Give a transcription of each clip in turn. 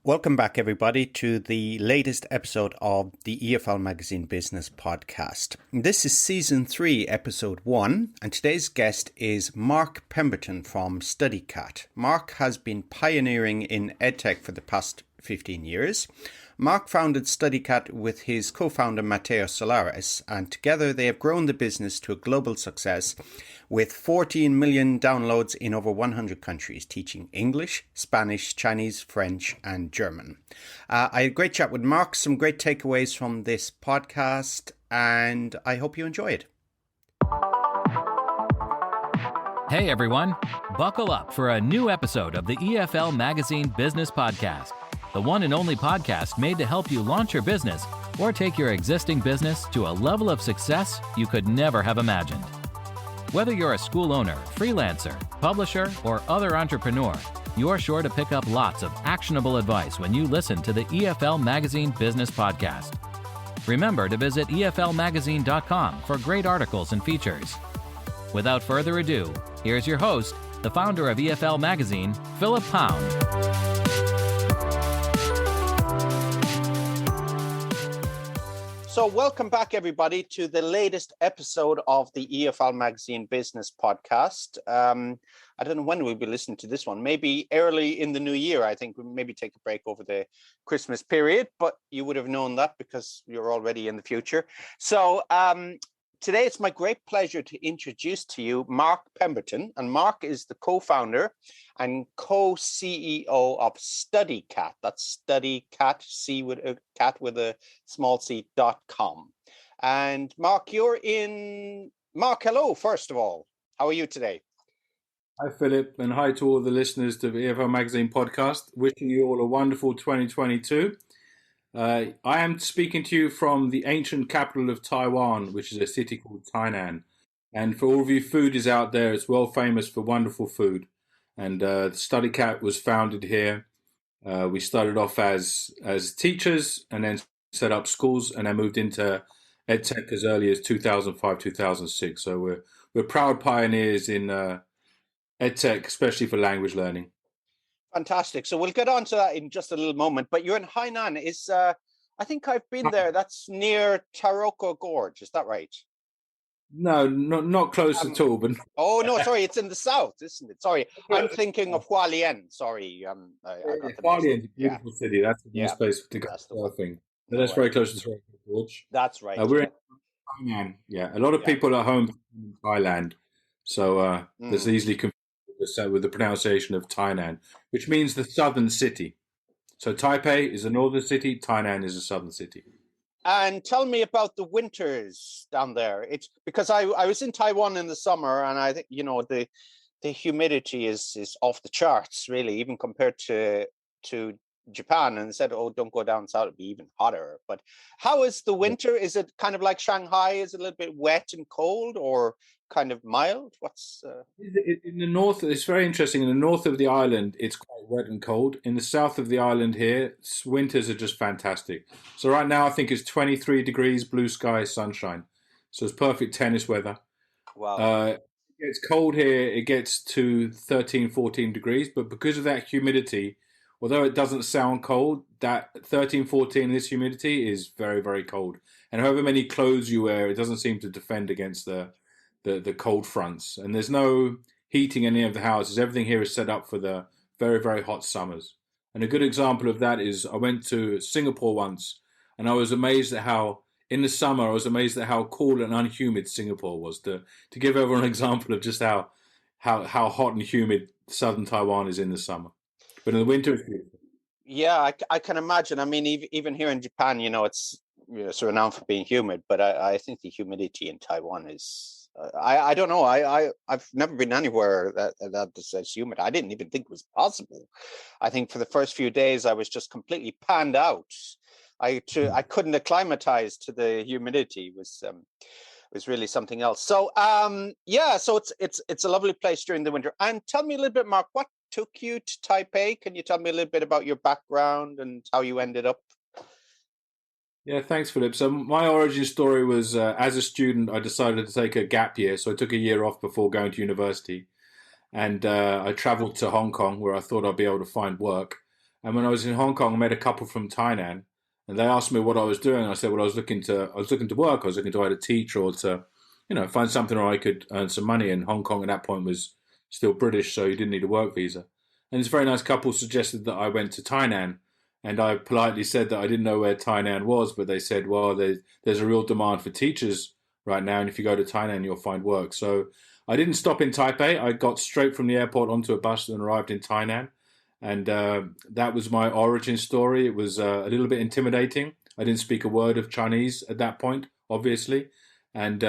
Welcome back, everybody, to the latest episode of the EFL Magazine Business Podcast. This is Season 3, Episode 1, and today's guest is Mark Pemberton from Studycat. Mark has been pioneering in EdTech for the past 15 years. Mark founded Studycat with his co-founder Matteo Solares, and together they have grown the business to a global success with 14 million downloads in over 100 countries, teaching English, Spanish, Chinese, French, and German. I had a great chat with Mark, some great takeaways from this podcast, and I hope you enjoy it. Hey everyone, buckle up for a new episode of the EFL Magazine Business Podcast, the one and only podcast made to help you launch your business or take your existing business to a level of success you could never have imagined. Whether you're a school owner, freelancer, publisher, or other entrepreneur, you're sure to pick up lots of actionable advice when you listen to the EFL Magazine Business Podcast. Remember to visit eflmagazine.com for great articles and features. Without further ado, here's your host, the founder of EFL Magazine, Philip Pound. So welcome back, everybody, to the latest episode of the EFL Magazine Business Podcast. I don't know when we'll be listening to this one. Maybe early in the new year. I think we'll maybe take a break over the Christmas period, but you would have known that because you're already in the future. So today it's my great pleasure to introduce to you Mark Pemberton. And Mark is the co-founder and co-CEO of Studycat. That's Studycat, cat with a small c.com. And Mark, Mark, hello, first of all. How are you today? Hi, Philip, and hi to all the listeners to the EFL Magazine podcast. Wishing you all a wonderful 2022. I am speaking to you from the ancient capital of Taiwan, which is a city called Tainan. And for all of you foodies out there, it's well famous for wonderful food. And Studycat was founded here. We started off as teachers and then set up schools and then moved into EdTech as early as 2005, 2006. So we're proud pioneers in EdTech, especially for language learning. Fantastic. So we'll get on to that in just a little moment. But you're in Hainan. I think I've been there. That's near Taroko Gorge. Is that right? No, not close at all. But oh no, sorry, it's in the south, isn't it? Sorry, I'm thinking of Hualien. Sorry, Hualien is a beautiful city. That's a nice place to go surfing. But that's very close to Taroko Gorge. That's right. We're in Thailand. Yeah, a lot of people at home in Thailand, so there's easily confused with the pronunciation of Tainan, which means the southern city. So Taipei is a northern city, Tainan is a southern city. And tell me about the winters down there. It's because I was in Taiwan in the summer, and I think the humidity is off the charts, really, even compared to Japan. And they said, oh, don't go down south, it'll be even hotter. But how is the winter? Is it kind of like Shanghai? Is it a little bit wet and cold, or kind of mild? What's in the north? It's very interesting. In the north of the island, it's quite wet and cold. In the south of the island here, winters are just fantastic. So right now, I think it's 23 degrees, blue sky, sunshine. So it's perfect tennis weather. Wow. It's cold here. It gets to 13, 14 degrees. But because of that humidity, although it doesn't sound cold, that 13, 14, this humidity is very, very cold. And however many clothes you wear, it doesn't seem to defend against the cold fronts. And there's no heating in any of the houses. Everything here is set up for the very, very hot summers. And a good example of that is I went to Singapore once, and I was amazed at how, in the summer, cool and unhumid Singapore was. To give everyone an example of just how hot and humid southern Taiwan is in the summer. But in the winter, it's beautiful. Yeah, I can imagine. I mean, even here in Japan, it's sort of renowned for being humid, but I think the humidity in Taiwan is, I don't know. I've never been anywhere that's humid. I didn't even think it was possible. I think for the first few days, I was just completely panned out. I couldn't acclimatize to the humidity. It was really something else. So so it's a lovely place during the winter. And tell me a little bit, Mark, what took you to Taipei? Can you tell me a little bit about your background and how you ended up? Yeah, thanks, Philip. So my origin story was as a student, I decided to take a gap year. So I took a year off before going to university. And I traveled to Hong Kong where I thought I'd be able to find work. And when I was in Hong Kong, I met a couple from Tainan, and they asked me what I was doing. I said, well, I was looking to work. I was looking to either teach or to, find something where I could earn some money. And Hong Kong at that point was still British, so you didn't need a work visa. And this very nice couple suggested that I went to Tainan, and I politely said that I didn't know where Tainan was, but they said, well, there's a real demand for teachers right now, and if you go to Tainan, you'll find work. So I didn't stop in Taipei. I got straight from the airport onto a bus and arrived in Tainan. And that was my origin story. It was a little bit intimidating. I didn't speak a word of Chinese at that point, obviously. And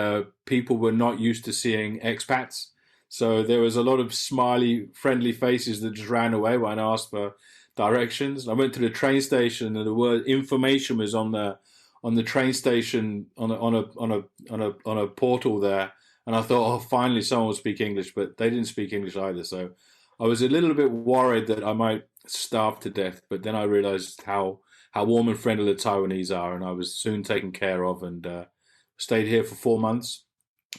people were not used to seeing expats. So there was a lot of smiley, friendly faces that just ran away when I asked for directions. I went to the train station, and the word information was on the train station on a portal there. And I thought, oh, finally someone will speak English, but they didn't speak English either. So I was a little bit worried that I might starve to death, but then I realized how warm and friendly the Taiwanese are, and I was soon taken care of, and stayed here for 4 months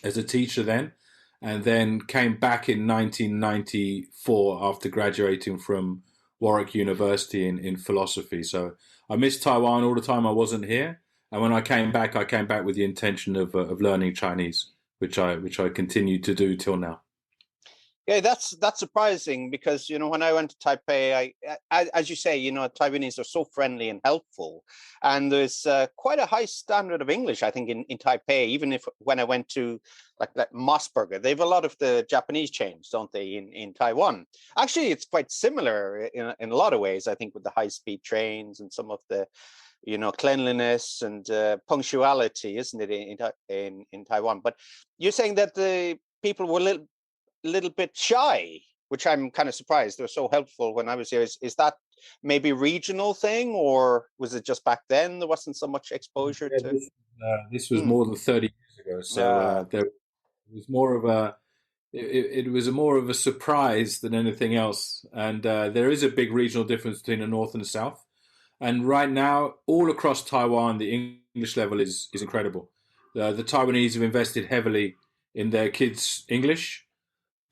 as a teacher then, and then came back in 1994 after graduating from Warwick University in philosophy. So I missed Taiwan all the time I wasn't here, and when I came back with the intention of learning Chinese, which I continue to do till now. Yeah, that's surprising, because when I went to Taipei, as you say, Taiwanese are so friendly and helpful, and there's quite a high standard of English, I think, in Taipei. Even if when I went to like Mossburger, they have a lot of the Japanese chains, don't they, in Taiwan? Actually, it's quite similar in a lot of ways, I think, with the high-speed trains and some of the cleanliness and punctuality, isn't it, in Taiwan? But you're saying that the people were little bit shy, which I'm kind of surprised. They're so helpful when I was here. Is that maybe a regional thing, or was it just back then there wasn't so much exposure to? This was more than 30 years ago, so there was more of a it was more of a surprise than anything else. And there is a big regional difference between the north and the south. And right now, all across Taiwan, the English level is incredible. The Taiwanese have invested heavily in their kids' English.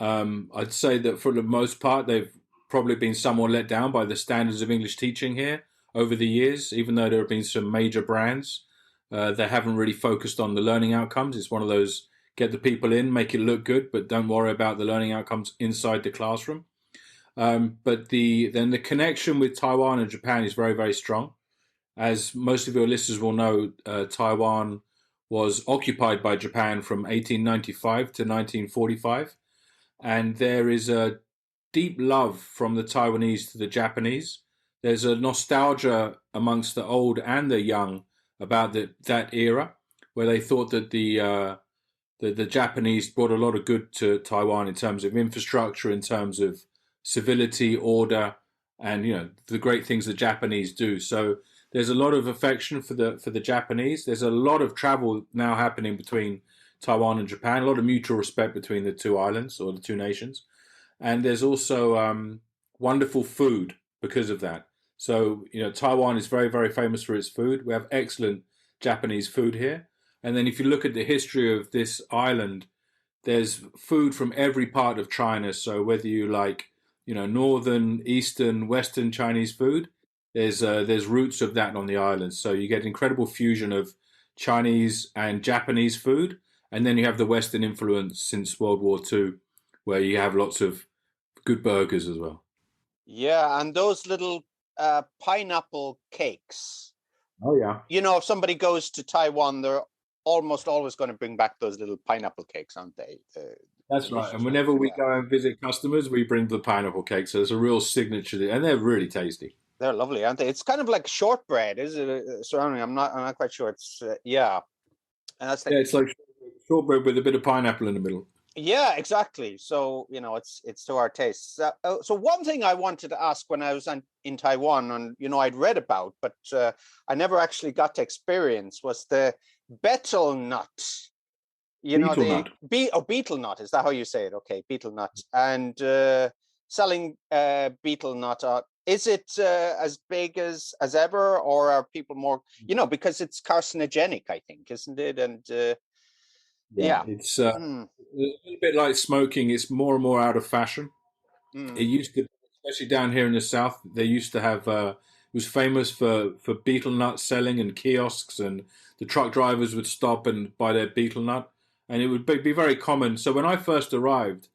I'd say that for the most part, they've probably been somewhat let down by the standards of English teaching here over the years, even though there have been some major brands. They haven't really focused on the learning outcomes. It's one of those, get the people in, make it look good, but don't worry about the learning outcomes inside the classroom. But then the connection with Taiwan and Japan is very, very strong. As most of your listeners will know, Taiwan was occupied by Japan from 1895 to 1945. And there is a deep love from the Taiwanese to the Japanese. There's a nostalgia amongst the old and the young about that era, where they thought that the Japanese brought a lot of good to Taiwan in terms of infrastructure, in terms of civility, order, and the great things the Japanese do. So there's a lot of affection for the Japanese. There's a lot of travel now happening between Taiwan and Japan, a lot of mutual respect between the two islands or the two nations. And there's also wonderful food because of that. So, Taiwan is very, very famous for its food. We have excellent Japanese food here. And then if you look at the history of this island, there's food from every part of China. So whether you like, northern, eastern, western Chinese food, there's roots of that on the island. So you get incredible fusion of Chinese and Japanese food. And then you have the Western influence since World War II, where you have lots of good burgers as well. Yeah, and those little pineapple cakes. Oh, yeah. If somebody goes to Taiwan, they're almost always going to bring back those little pineapple cakes, aren't they? That's right. And whenever we go and visit customers, we bring the pineapple cakes. So it's a real signature, and they're really tasty. They're lovely, aren't they? It's kind of like shortbread, is it? Surrounding, I'm not quite sure. It's yeah. And that's it's like shortbread with a bit of pineapple in the middle. Yeah, exactly. So it's to our tastes. So one thing I wanted to ask when I was in Taiwan, and I'd read about, but I never actually got to experience, was the betel nut. Beetle nut. Is that how you say it? Okay, beetle nut. And selling beetle nut. Is it as big as ever, or are people more? Because it's carcinogenic, I think, isn't it? And yeah, it's a little bit like smoking. It's more and more out of fashion. It used to be especially down here in the south, they used to have. It was famous for Beetle Nuts selling and kiosks, and the truck drivers would stop and buy their Beetle Nut, and it would be very common. So when I first arrived,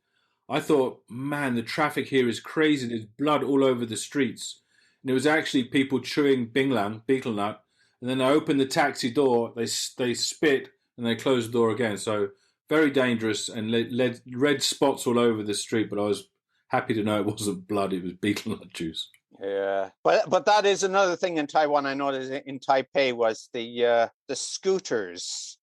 I thought, man, the traffic here is crazy. There's blood all over the streets, and it was actually people chewing Binglang, Beetle Nut, and then I opened the taxi door, they spit, and they closed the door again. So very dangerous, and led red spots all over the street. But I was happy to know it wasn't blood; it was beetle nut juice. Yeah, but that is another thing in Taiwan. I noticed in Taipei was the scooters.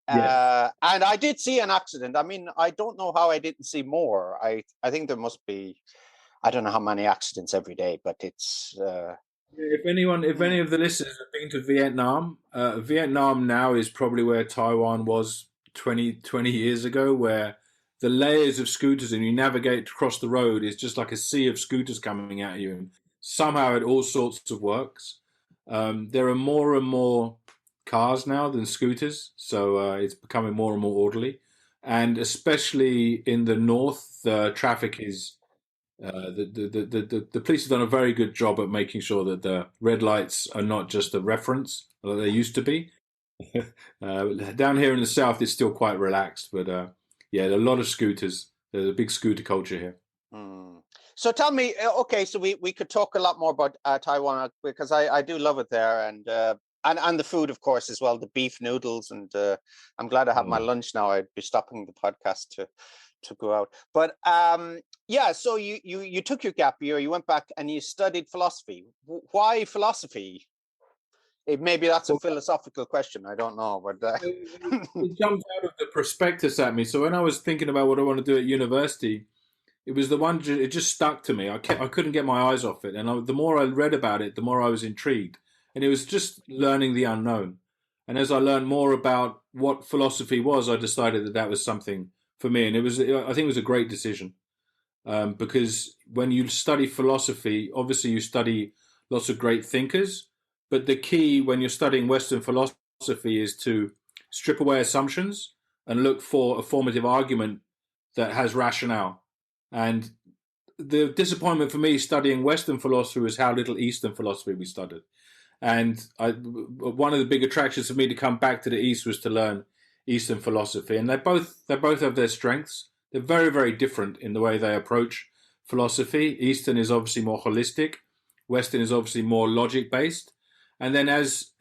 Yes. And I did see an accident. I mean, I don't know how I didn't see more. I think there must be, I don't know how many accidents every day, but it's. If any of the listeners have been to Vietnam, Vietnam now is probably where Taiwan was 20 years ago, where the layers of scooters and you navigate across the road is just like a sea of scooters coming at you, and somehow it all sorts of works. There are more and more cars now than scooters, so it's becoming more and more orderly. And especially in the north, the traffic is the police have done a very good job at making sure that the red lights are not just a reference like they used to be. Down here in the south, it's still quite relaxed, but yeah, there are a lot of scooters. There's a big scooter culture here. Mm. So tell me, okay, so we could talk a lot more about Taiwan because I do love it there, and the food, of course, as well, the beef noodles, and I'm glad I have my lunch now. I'd be stopping the podcast to go out, but yeah. So you took your gap year, you went back and you studied philosophy. Why philosophy? Maybe that's a philosophical question. I don't know, but it jumped out of the prospectus at me. So when I was thinking about what I want to do at university, it was the one. It just stuck to me. I couldn't get my eyes off it, and the more I read about it, the more I was intrigued. And it was just learning the unknown. And as I learned more about what philosophy was, I decided that that was something for me. And I think it was a great decision, because when you study philosophy, obviously you study lots of great thinkers. But the key when you're studying Western philosophy is to strip away assumptions and look for a formative argument that has rationale. And the disappointment for me studying Western philosophy was how little Eastern philosophy we studied. And one of the big attractions for me to come back to the East was to learn Eastern philosophy. And they both have their strengths. They're very, very different in the way they approach philosophy. Eastern is obviously more holistic. Western is obviously more logic based. And then as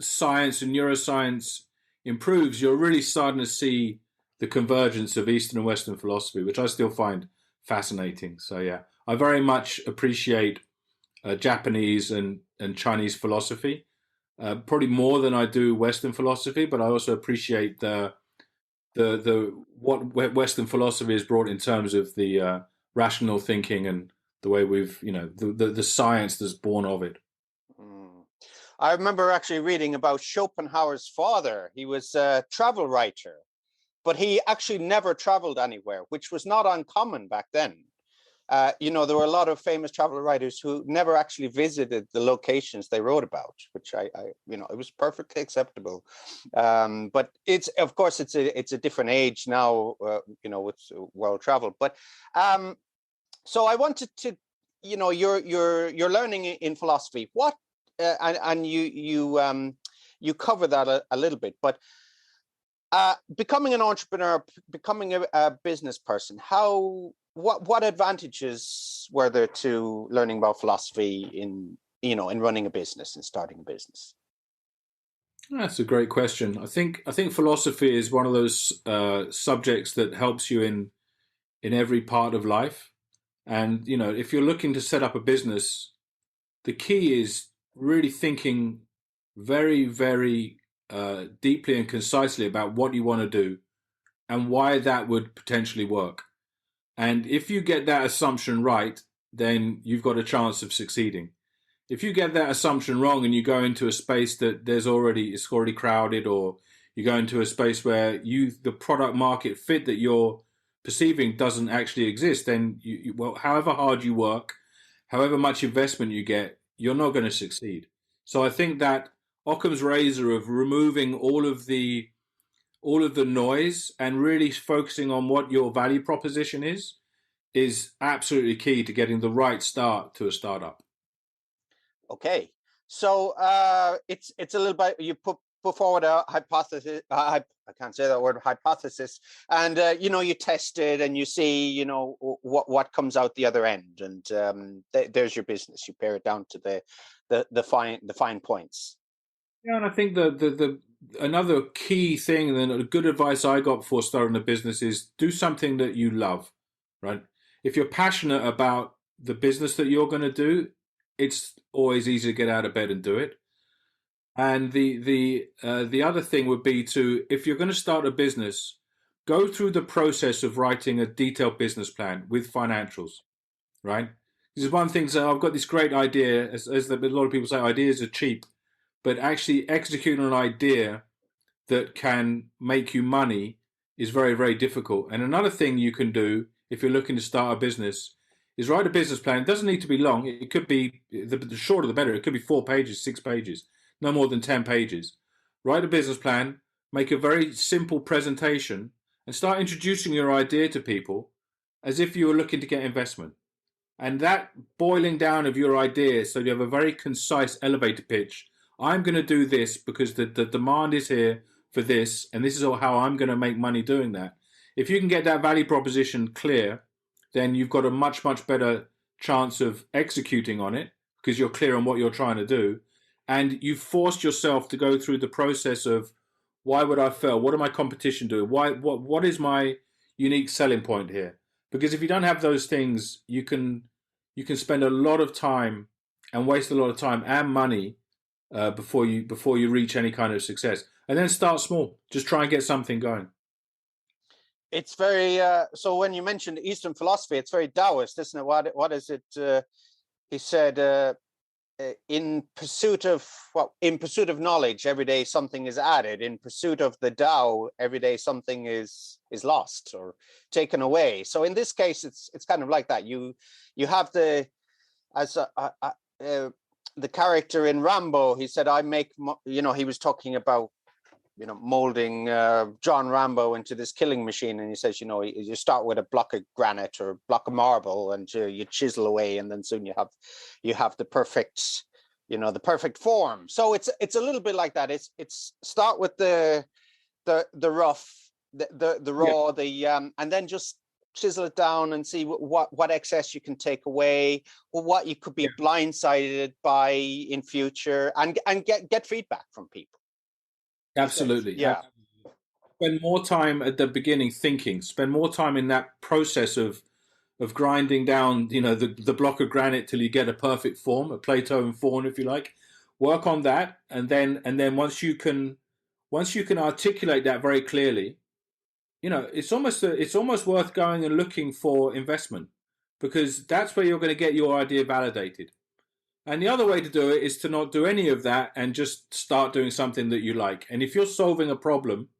science and neuroscience improves, you're really starting to see the convergence of Eastern and Western philosophy, which I still find fascinating. So yeah, I very much appreciate Japanese and Chinese philosophy, probably more than I do Western philosophy. But I also appreciate the what Western philosophy has brought in terms of the rational thinking and the way we've the science that's born of it. I remember actually reading about Schopenhauer's father. He was a travel writer, but he actually never traveled anywhere, which was not uncommon back then. There were a lot of famous travel writers who never actually visited the locations they wrote about, which it was perfectly acceptable. But it's, of course, it's a different age now, with world travel. But so I wanted to, you're learning in philosophy. What and you cover that a little bit, but becoming an entrepreneur, becoming a business person, what advantages were there to learning about philosophy in running a business and starting a business? That's a great question. I think philosophy is one of those subjects that helps you in every part of life. And if you're looking to set up a business, the key is really thinking very, very deeply and concisely about what you want to do and why that would potentially work. And if you get that assumption right, then you've got a chance of succeeding. If you get that assumption wrong and you go into a space that it's already crowded, or you go into a space where the product market fit that you're perceiving doesn't actually exist, then however hard you work, however much investment you get, you're not going to succeed. So I think that Occam's razor of removing all of the noise and really focusing on what your value proposition is is absolutely key to getting the right start to a startup. Okay, so it's a little bit, you put forward a hypothesis. I can't say that word, hypothesis, and you test it and you see what comes out the other end, and there's your business. You pare it down to the fine points. Yeah, and I think the another key thing, and a good advice I got before starting a business is do something that you love, right? If you're passionate about the business that you're going to do, it's always easy to get out of bed and do it. And the other thing would be to, if you're going to start a business, go through the process of writing a detailed business plan with financials, right? This is one thing. So I've got this great idea, as a lot of people say, ideas are cheap, but actually executing an idea that can make you money is very, very difficult. And another thing you can do if you're looking to start a business is write a business plan. It doesn't need to be long. It could be, the shorter the better. It could be 4 pages, 6 pages, no more than 10 pages. Write a business plan, make a very simple presentation, and start introducing your idea to people as if you were looking to get investment. And that boiling down of your idea, so you have a very concise elevator pitch. I'm going to do this because the demand is here for this, and this is how I'm going to make money doing that. If you can get that value proposition clear, then you've got a much, much better chance of executing on it because you're clear on what you're trying to do. And you've forced yourself to go through the process of, why would I fail? What are my competition doing? What is my unique selling point here? Because if you don't have those things, you can spend a lot of time and waste a lot of time and money before you reach any kind of success. And then start small. Just try and get something going. It's very so when you mentioned Eastern philosophy, it's very Taoist, isn't it? What is it? He said, in pursuit of knowledge, every day something is added. In pursuit of the Tao, every day something is lost or taken away. So in this case, it's kind of like that. You have the character in Rambo. He said, he was talking about molding John Rambo into this killing machine, and he says, you start with a block of granite or a block of marble, and you chisel away, and then soon you have the perfect, the perfect form. So it's a little bit like that. It's start with the rough, the raw, and then just chisel it down and see what excess you can take away, or what you could be blindsided by in future, and get feedback from people. Absolutely. Yeah. Spend more time at the beginning thinking. Spend more time in that process of grinding down, the block of granite till you get a perfect form, a Plato form, if you like. Work on that, and then once you can articulate that very clearly, it's almost worth going and looking for investment, because that's where you're going to get your idea validated. And the other way to do it is to not do any of that and just start doing something that you like. And if you're solving a problem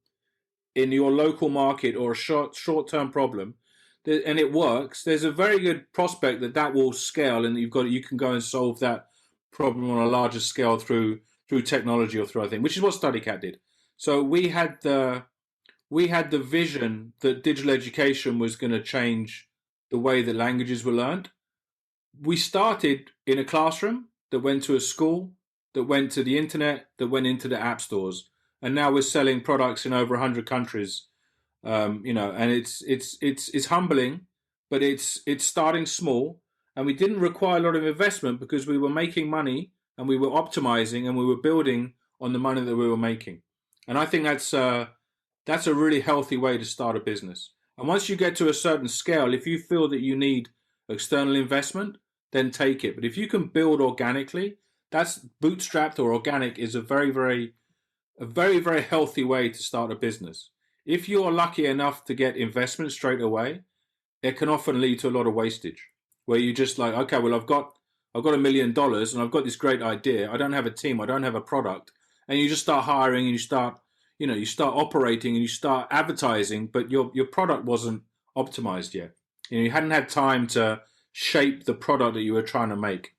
in your local market, or a short-term problem, and it works, there's a very good prospect that will scale, and you can go and solve that problem on a larger scale through technology or through other things, which is what Studycat did. So we had the vision that digital education was going to change the way that languages were learned. We started in a classroom that went to a school, that went to the internet, that went into the app stores, and now we're selling products in over 100 countries. And it's humbling, but it's starting small, and we didn't require a lot of investment because we were making money and we were optimizing and we were building on the money that we were making. And I think that's a really healthy way to start a business. And once you get to a certain scale, if you feel that you need external investment, then take it. But if you can build organically, that's bootstrapped or organic is a very, very healthy way to start a business. If you are lucky enough to get investment straight away, it can often lead to a lot of wastage, where you just like, okay, well, I've got $1 million and I've got this great idea. I don't have a team. I don't have a product. And you just start hiring, and you start operating, and you start advertising, but your product wasn't optimized yet. You hadn't had time to shape the product that you were trying to make.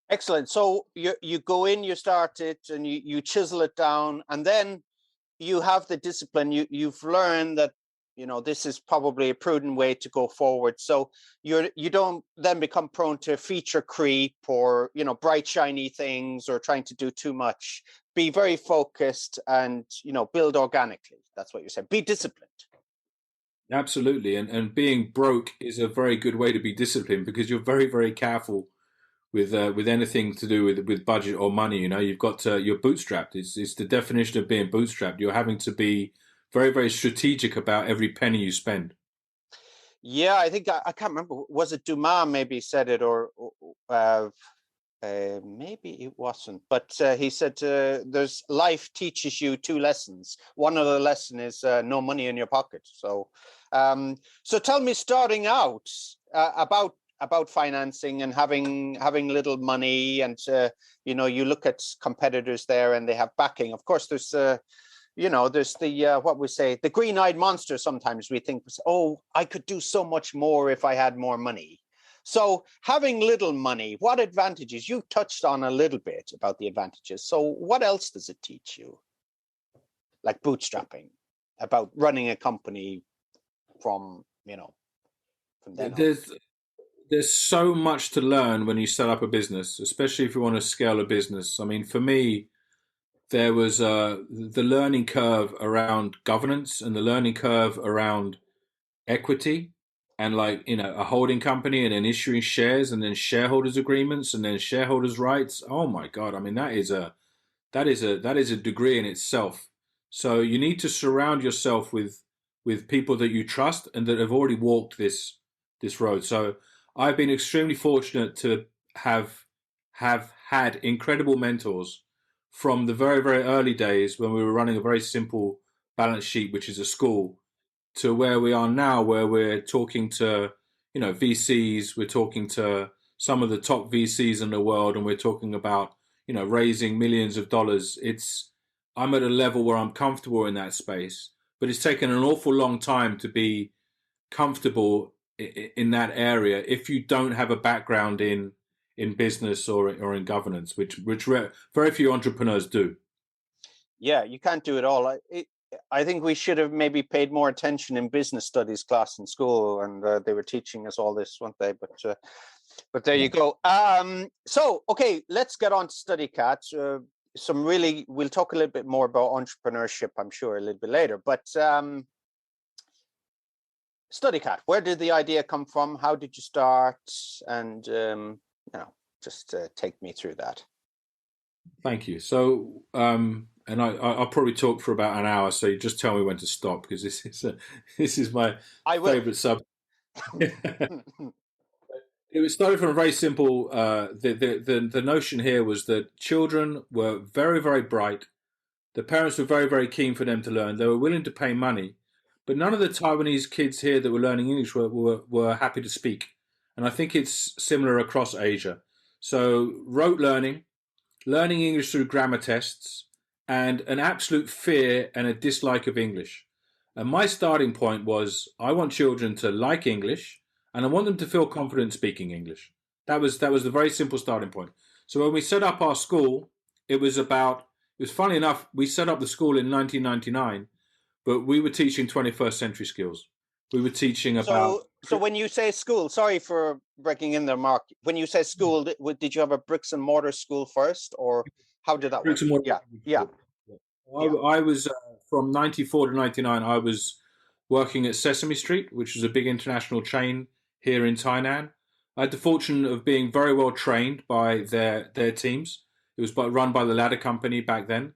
Excellent. So you go in, you start it, and you chisel it down, and then you have the discipline. You've learned that this is probably a prudent way to go forward. So you don't then become prone to feature creep or, bright, shiny things or trying to do too much. Be very focused and, build organically. That's what you said. Be disciplined. Absolutely. And being broke is a very good way to be disciplined, because you're very, very careful with anything to do with budget or money. You've got you're bootstrapped. It's the definition of being bootstrapped. You're having to be very, very strategic about every penny you spend. Yeah, I think I can't remember. Was it Dumas maybe said it, or maybe it wasn't? But he said, "There's life teaches you two lessons. One of the lesson is no money in your pocket." So, so tell me, starting out about financing and having little money, and you look at competitors there and they have backing. Of course, there's there's the what we say, the green-eyed monster. Sometimes we think, oh, I could do so much more if I had more money. So having little money, what advantages? You touched on a little bit about the advantages. So what else does it teach you? Like bootstrapping, about running a company from then on. There's so much to learn when you set up a business, especially if you want to scale a business. I mean, for me, there was the learning curve around governance and the learning curve around equity, and a holding company, and then issuing shares, and then shareholders agreements, and then shareholders rights. Oh my God. I mean, that is a degree in itself. So you need to surround yourself with people that you trust and that have already walked this road. So I've been extremely fortunate to have had incredible mentors from the very, very early days when we were running a very simple balance sheet, which is a school, to where we are now, where we're talking to, VCs, we're talking to some of the top VCs in the world, and we're talking about, raising millions of dollars. I'm at a level where I'm comfortable in that space, but it's taken an awful long time to be comfortable in that area if you don't have a background in business or in governance, which very few entrepreneurs do. Yeah, you can't do it all. I think we should have maybe paid more attention in business studies class in school, and they were teaching us all this, weren't they? But there you go. So, okay, let's get on to Studycat. We'll talk a little bit more about entrepreneurship, I'm sure, a little bit later. But Studycat, where did the idea come from? How did you start? And just take me through that. Thank you. So, and I'll probably talk for about an hour. So you just tell me when to stop, because this is my favorite subject. It started from a very simple. The notion here was that children were very, very bright. The parents were very, very keen for them to learn. They were willing to pay money, but none of the Taiwanese kids here that were learning English were happy to speak. And I think it's similar across Asia. So rote learning English through grammar tests, and an absolute fear and a dislike of English. And my starting point was, I want children to like English, and I want them to feel confident speaking English. That was the very simple starting point. So when we set up our school, it was funny enough, we set up the school in 1999, but we were teaching 21st century skills. We were teaching about... So when you say school, sorry for breaking in there, Mark. When you say school, did you have a bricks and mortar school first, or how did that work? Bricks and mortar. Yeah. I was from 94 to 99. I was working at Sesame Street, which was a big international chain here in Tainan. I had the fortune of being very well trained by their teams. It was run by the ladder company back then,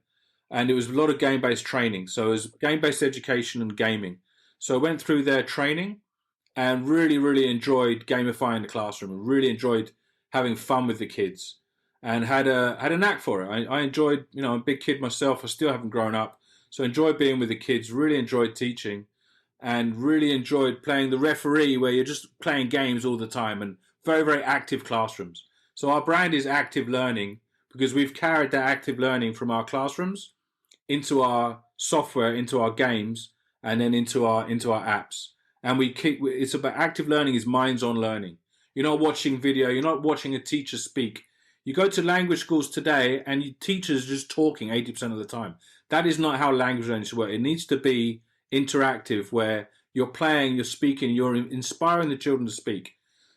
and it was a lot of game-based training. So it was game-based education and gaming. So I went through their training and really, really enjoyed gamifying the classroom, and really enjoyed having fun with the kids, and had a knack for it. I enjoyed, I'm a big kid myself. I still haven't grown up, so I enjoyed being with the kids, really enjoyed teaching, and really enjoyed playing the referee, where you're just playing games all the time, and very, very active classrooms. So our brand is active learning, because we've carried that active learning from our classrooms into our software, into our games, and then into our apps. And it's about active learning is minds-on learning. You're not watching video. You're not watching a teacher speak. You go to language schools today, and teachers are just talking 80% of the time. That is not how language learning should work. It needs to be interactive, where you're playing, you're speaking, you're inspiring the children to speak.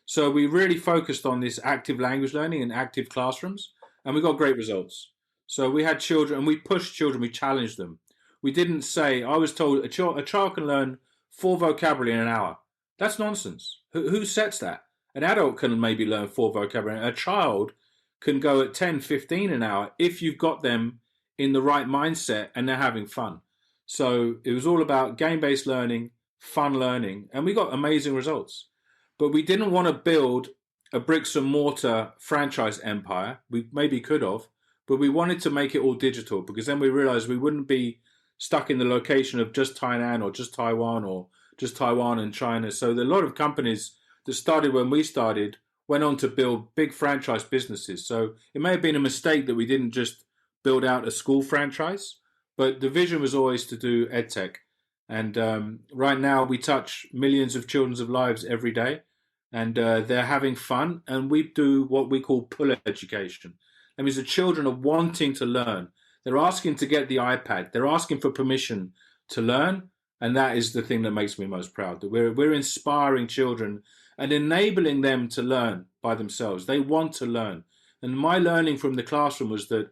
So we really focused on this active language learning and active classrooms, and we got great results. So we had children, and we pushed children, we challenged them. We didn't say, I was told a child can learn 4 vocabulary in an hour. That's nonsense. Who sets that? An adult can maybe learn 4 vocabulary. A child can go at 10, 15 an hour if you've got them in the right mindset and they're having fun. So it was all about game-based learning, fun learning, and we got amazing results. But we didn't want to build a bricks and mortar franchise empire. We maybe could have, but we wanted to make it all digital, because then we realized we wouldn't be stuck in the location of just Tainan or just Taiwan or just Taiwan and China. So a lot of companies that started when we started went on to build big franchise businesses. So it may have been a mistake that we didn't just build out a school franchise, but the vision was always to do EdTech. And right now we touch millions of children's lives every day, and they're having fun. And we do what we call pull education. That means the children are wanting to learn. They're asking to get the iPad. They're asking for permission to learn. And that is the thing that makes me most proud, that we're inspiring children and enabling them to learn by themselves. They want to learn. And my learning from the classroom was that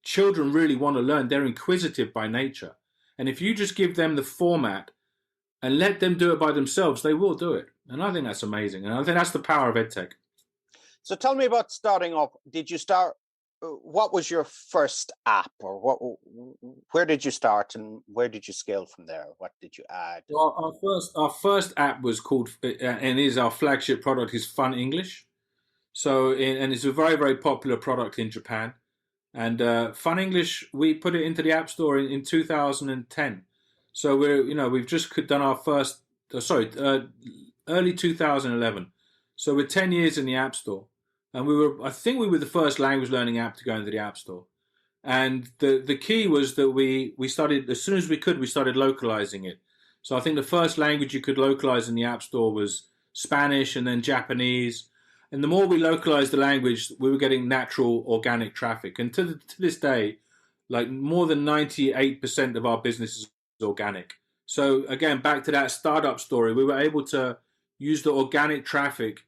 children really want to learn. They're inquisitive by nature. And if you just give them the format and let them do it by themselves, they will do it. And I think that's amazing. And I think that's the power of EdTech. So tell me about starting off. What was your first app, or where did you start and where did you scale from there? What did you add? Well, our first app was called, and is our flagship product, is Fun English. So, and it's a very, very popular product in Japan. And Fun English, we put it into the App Store in 2010. So we've just done our first, early 2011. So we're 10 years in the App Store. And I think we were the first language learning app to go into the App Store. And the key was that we started, as soon as we could, we started localizing it. So I think the first language you could localize in the App Store was Spanish, and then Japanese. And the more we localized the language, we were getting natural organic traffic. And to this day, like more than 98% of our business is organic. So again, back to that startup story, we were able to use the organic traffic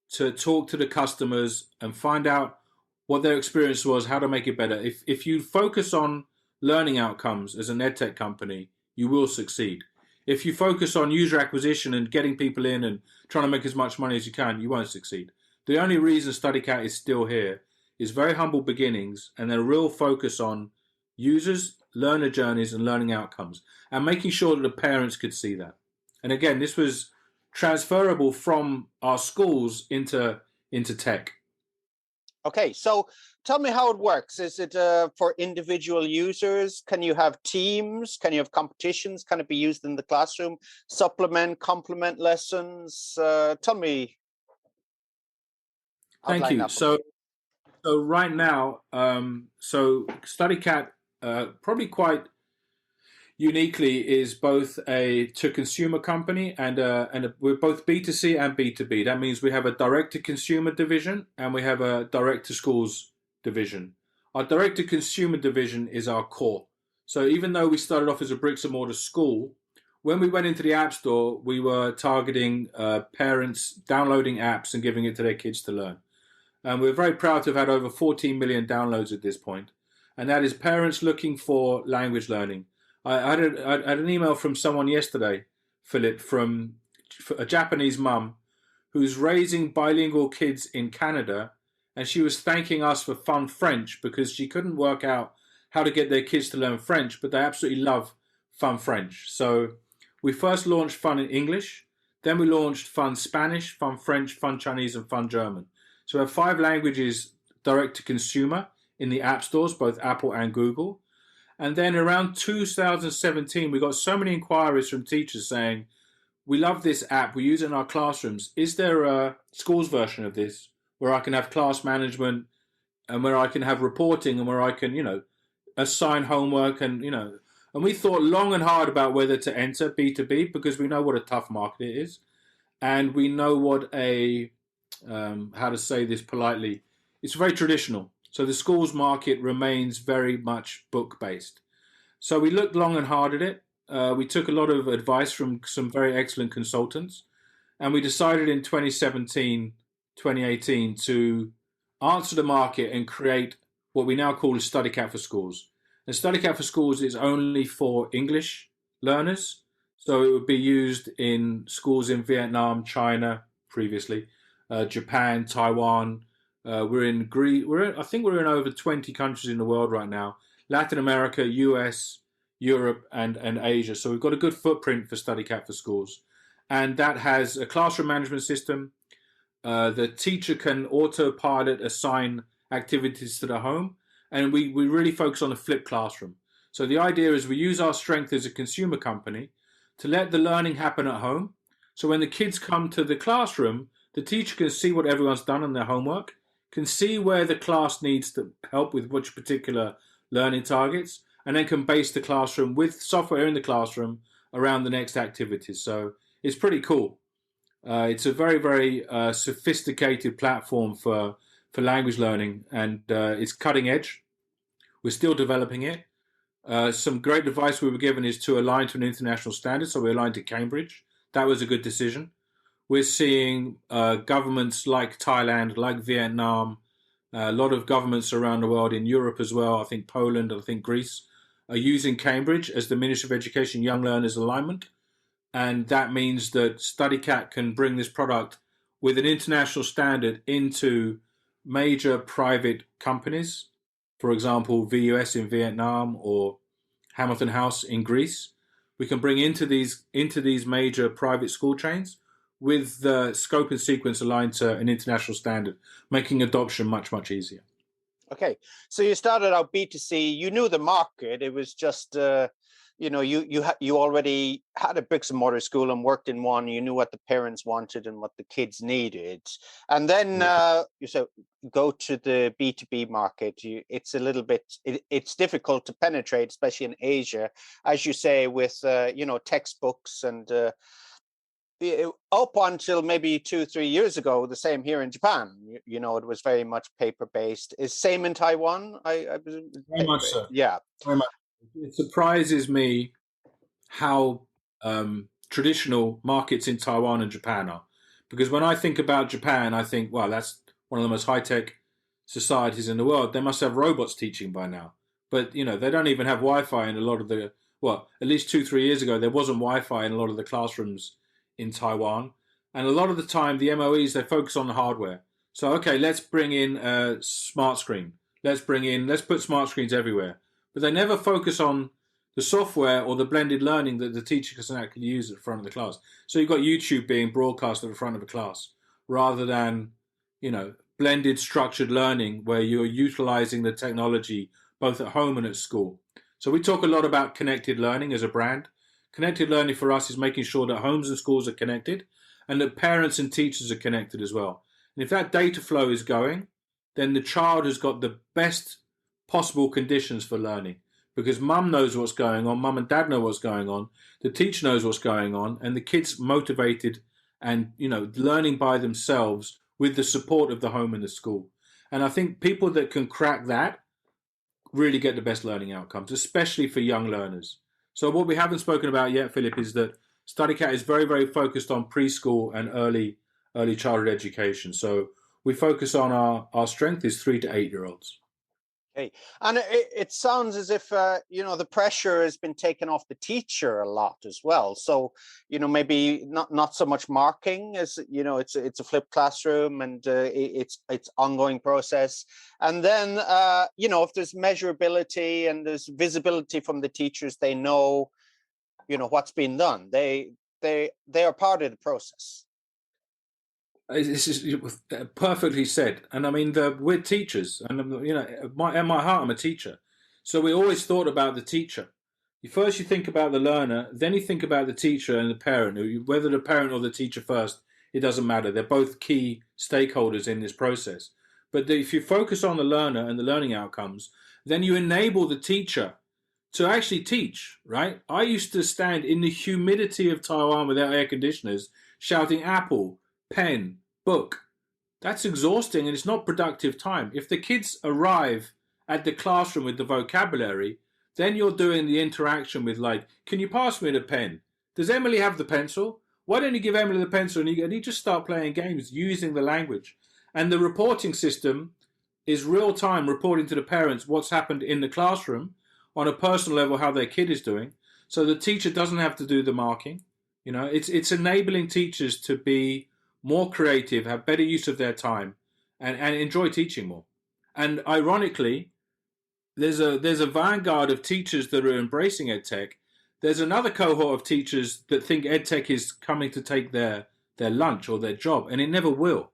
to talk to the customers and find out what their experience was, how to make it better. If you focus on learning outcomes as an EdTech company, you will succeed. If you focus on user acquisition and getting people in and trying to make as much money as you can, you won't succeed. The only reason Studycat is still here is very humble beginnings and a real focus on users, learner journeys, and learning outcomes, and making sure that the parents could see that. And again, this was transferable from our schools into tech. Okay, so tell me how it works. Is it for individual users? Can you have teams? Can you have competitions? Can it be used in the classroom? Complement lessons? Tell me. Thank you. So right now, so Studycat probably quite uniquely is both a to-consumer company and we're both B2C and B2B. That means we have a direct-to-consumer division and we have a direct-to-schools division. Our direct-to-consumer division is our core. So even though we started off as a bricks-and-mortar school, when we went into the App Store, we were targeting parents downloading apps and giving it to their kids to learn. And we're very proud to have had over 14 million downloads at this point. And that is parents looking for language learning. I had an email from someone yesterday, Philip, from a Japanese mum who's raising bilingual kids in Canada, and she was thanking us for Fun French because she couldn't work out how to get their kids to learn French, but they absolutely love Fun French. So we first launched Fun in English, then we launched Fun Spanish, Fun French, Fun Chinese, and Fun German. So we have 5 languages direct to consumer in the app stores, both Apple and Google. And then around 2017, we got so many inquiries from teachers saying, we love this app, we use it in our classrooms. Is there a schools version of this where I can have class management and where I can have reporting and where I can, assign homework and we thought long and hard about whether to enter B2B because we know what a tough market it is. And we know what how to say this politely, it's very traditional. So the schools market remains very much book-based. So we looked long and hard at it. We took a lot of advice from some very excellent consultants, and we decided in 2017, 2018 to answer the market and create what we now call a Studycat for Schools. And Studycat for Schools is only for English learners, so it would be used in schools in Vietnam, China previously, Japan, Taiwan. We're in Greece. I think we're in over 20 countries in the world right now. Latin America, US, Europe, and Asia. So we've got a good footprint for Studycat for Schools. And that has a classroom management system. The teacher can autopilot assign activities to the home. And we really focus on a flipped classroom. So the idea is we use our strength as a consumer company to let the learning happen at home. So when the kids come to the classroom, the teacher can see what everyone's done on their homework, can see where the class needs to help with which particular learning targets, and then can base the classroom with software in the classroom around the next activities. So it's pretty cool. It's a very, very sophisticated platform for language learning, and it's cutting edge. We're still developing it. Some great advice we were given is to align to an international standard, so we're aligned to Cambridge. That was a good decision. We're seeing governments like Thailand, like Vietnam, a lot of governments around the world, in Europe as well, I think Poland, I think Greece, are using Cambridge as the Ministry of Education Young Learners Alignment. And that means that Studycat can bring this product with an international standard into major private companies, for example, VUS in Vietnam or Hamilton House in Greece. We can bring into these major private school chains with the scope and sequence aligned to an international standard, making adoption much, much easier. Okay, so you started out B2C. You knew the market. It was just, you already had a bricks and mortar school and worked in one. You knew what the parents wanted and what the kids needed. And then you said, go to the B2B market. It's a little bit, it's difficult to penetrate, especially in Asia, as you say, with, textbooks and up until maybe 2-3 years ago, the same here in Japan. It was very much paper based. Is same in Taiwan? I very much so. Yeah, very much. It surprises me how traditional markets in Taiwan and Japan are, because when I think about Japan, I think, well, that's one of the most high tech societies in the world. They must have robots teaching by now, but they don't even have Wi-Fi in a lot of the. Well, at least 2-3 years ago, there wasn't Wi-Fi in a lot of the classrooms in Taiwan, and a lot of the time the MOEs, they focus on the hardware. So okay, let's bring in a smart screen. Let's put smart screens everywhere, but they never focus on the software or the blended learning that the teacher can actually use at the front of the class. So you've got YouTube being broadcast at the front of the class rather than blended structured learning where you're utilizing the technology both at home and at school. So we talk a lot about connected learning as a brand. Connected learning for us is making sure that homes and schools are connected and that parents and teachers are connected as well. And if that data flow is going, then the child has got the best possible conditions for learning, because mum knows what's going on, mum and dad know what's going on, the teacher knows what's going on, and the kid's motivated and learning by themselves with the support of the home and the school. And I think people that can crack that really get the best learning outcomes, especially for young learners. So what we haven't spoken about yet, Philip, is that Studycat is very, very focused on preschool and early childhood education. So we focus on our strength is 3 to 8 year olds. Okay, and it sounds as if the pressure has been taken off the teacher a lot as well. So maybe not so much marking as it's a flipped classroom and it's ongoing process. And then if there's measurability and there's visibility from the teachers, they know what's been done. They are part of the process. This is perfectly said, and I mean we're teachers, and at my heart I'm a teacher, so we always thought about the teacher. First you think about the learner, then you think about the teacher and the parent. Whether the parent or the teacher first, it doesn't matter. They're both key stakeholders in this process. But if you focus on the learner and the learning outcomes, then you enable the teacher to actually teach. Right? I used to stand in the humidity of Taiwan without air conditioners, shouting apple, pen, book. That's exhausting and it's not productive time. If the kids arrive at the classroom with the vocabulary, then you're doing the interaction with like, can you pass me the pen? Does Emily have the pencil? Why don't you give Emily the pencil? And you just start playing games using the language. And the reporting system is real time reporting to the parents what's happened in the classroom on a personal level, how their kid is doing. So the teacher doesn't have to do the marking. It's enabling teachers to be more creative, have better use of their time, and enjoy teaching more. And ironically, there's a vanguard of teachers that are embracing EdTech. There's another cohort of teachers that think EdTech is coming to take their lunch or their job, and it never will,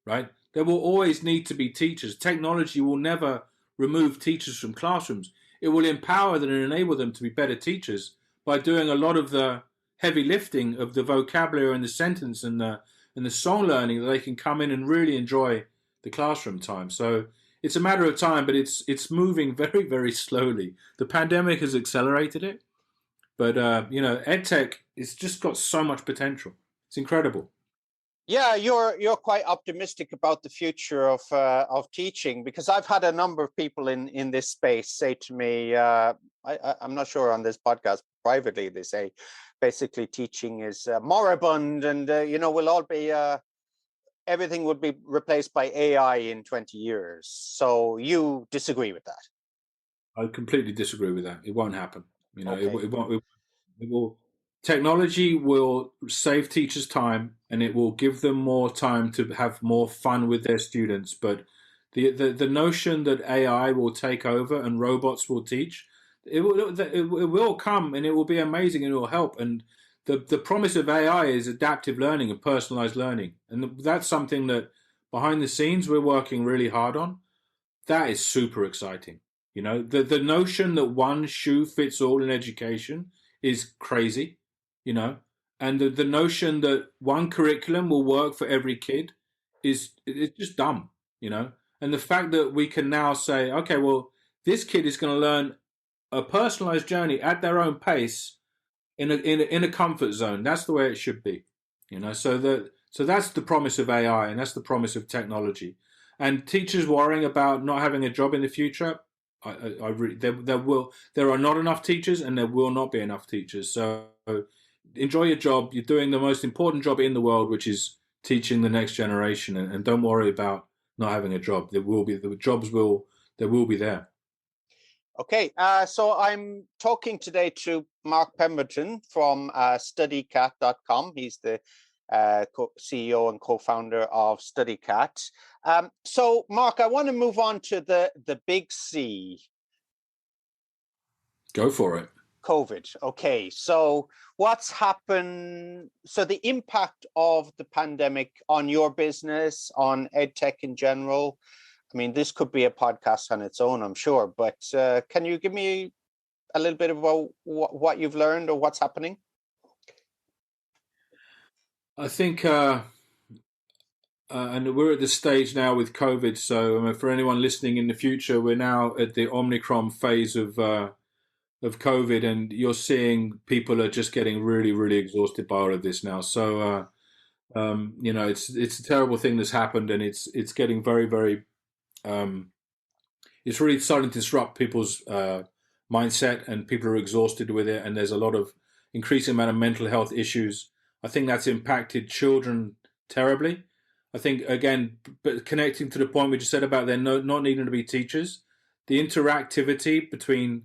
right? There will always need to be teachers. Technology will never remove teachers from classrooms. It will empower them and enable them to be better teachers by doing a lot of the heavy lifting of the vocabulary and the sentence and the song learning, that they can come in and really enjoy the classroom time. So it's a matter of time, but it's moving very, very slowly. The pandemic has accelerated it, but EdTech has just got so much potential. It's incredible. Yeah, you're quite optimistic about the future of teaching, because I've had a number of people in this space say to me, I'm not sure on this podcast, privately, they say basically teaching is moribund, and we'll all be everything would be replaced by AI in 20 years. So you disagree with that? I completely disagree with that. It won't happen. Okay. It will. Technology will save teachers time, and it will give them more time to have more fun with their students. But the notion that AI will take over and robots will teach, it will come, and it will be amazing, and it will help. And the promise of AI is adaptive learning and personalized learning, and that's something that behind the scenes we're working really hard on. That is super exciting. The notion that one shoe fits all in education is crazy. And the notion that one curriculum will work for every kid it's just dumb. And the fact that we can now say, okay, well, this kid is going to learn a personalized journey at their own pace in a comfort zone. That's the way it should be. So that's the promise of AI, and that's the promise of technology. And teachers worrying about not having a job in the future, there are not enough teachers, and there will not be enough teachers. So enjoy your job. You're doing the most important job in the world, which is teaching the next generation, and don't worry about not having a job. There will be there. Okay, so I'm talking today to Mark Pemberton from Studycat.com. He's the CEO and co-founder of Studycat. So, Mark, I want to move on to the big C. Go for it. COVID. Okay, so what's happened? So the impact of the pandemic on your business, on EdTech in general. I mean, this could be a podcast on its own, I'm sure, but can you give me a little bit about what you've learned or what's happening? I think, and we're at the stage now with COVID, so for anyone listening in the future, we're now at the Omicron phase of COVID, and you're seeing people are just getting really, really exhausted by all of this now. So, it's a terrible thing that's happened, and it's getting very, very, it's really starting to disrupt people's mindset, and people are exhausted with it, and there's a lot of increasing amount of mental health issues. I think that's impacted children terribly. I think, again, but connecting to the point we just said about there not needing to be teachers, the interactivity between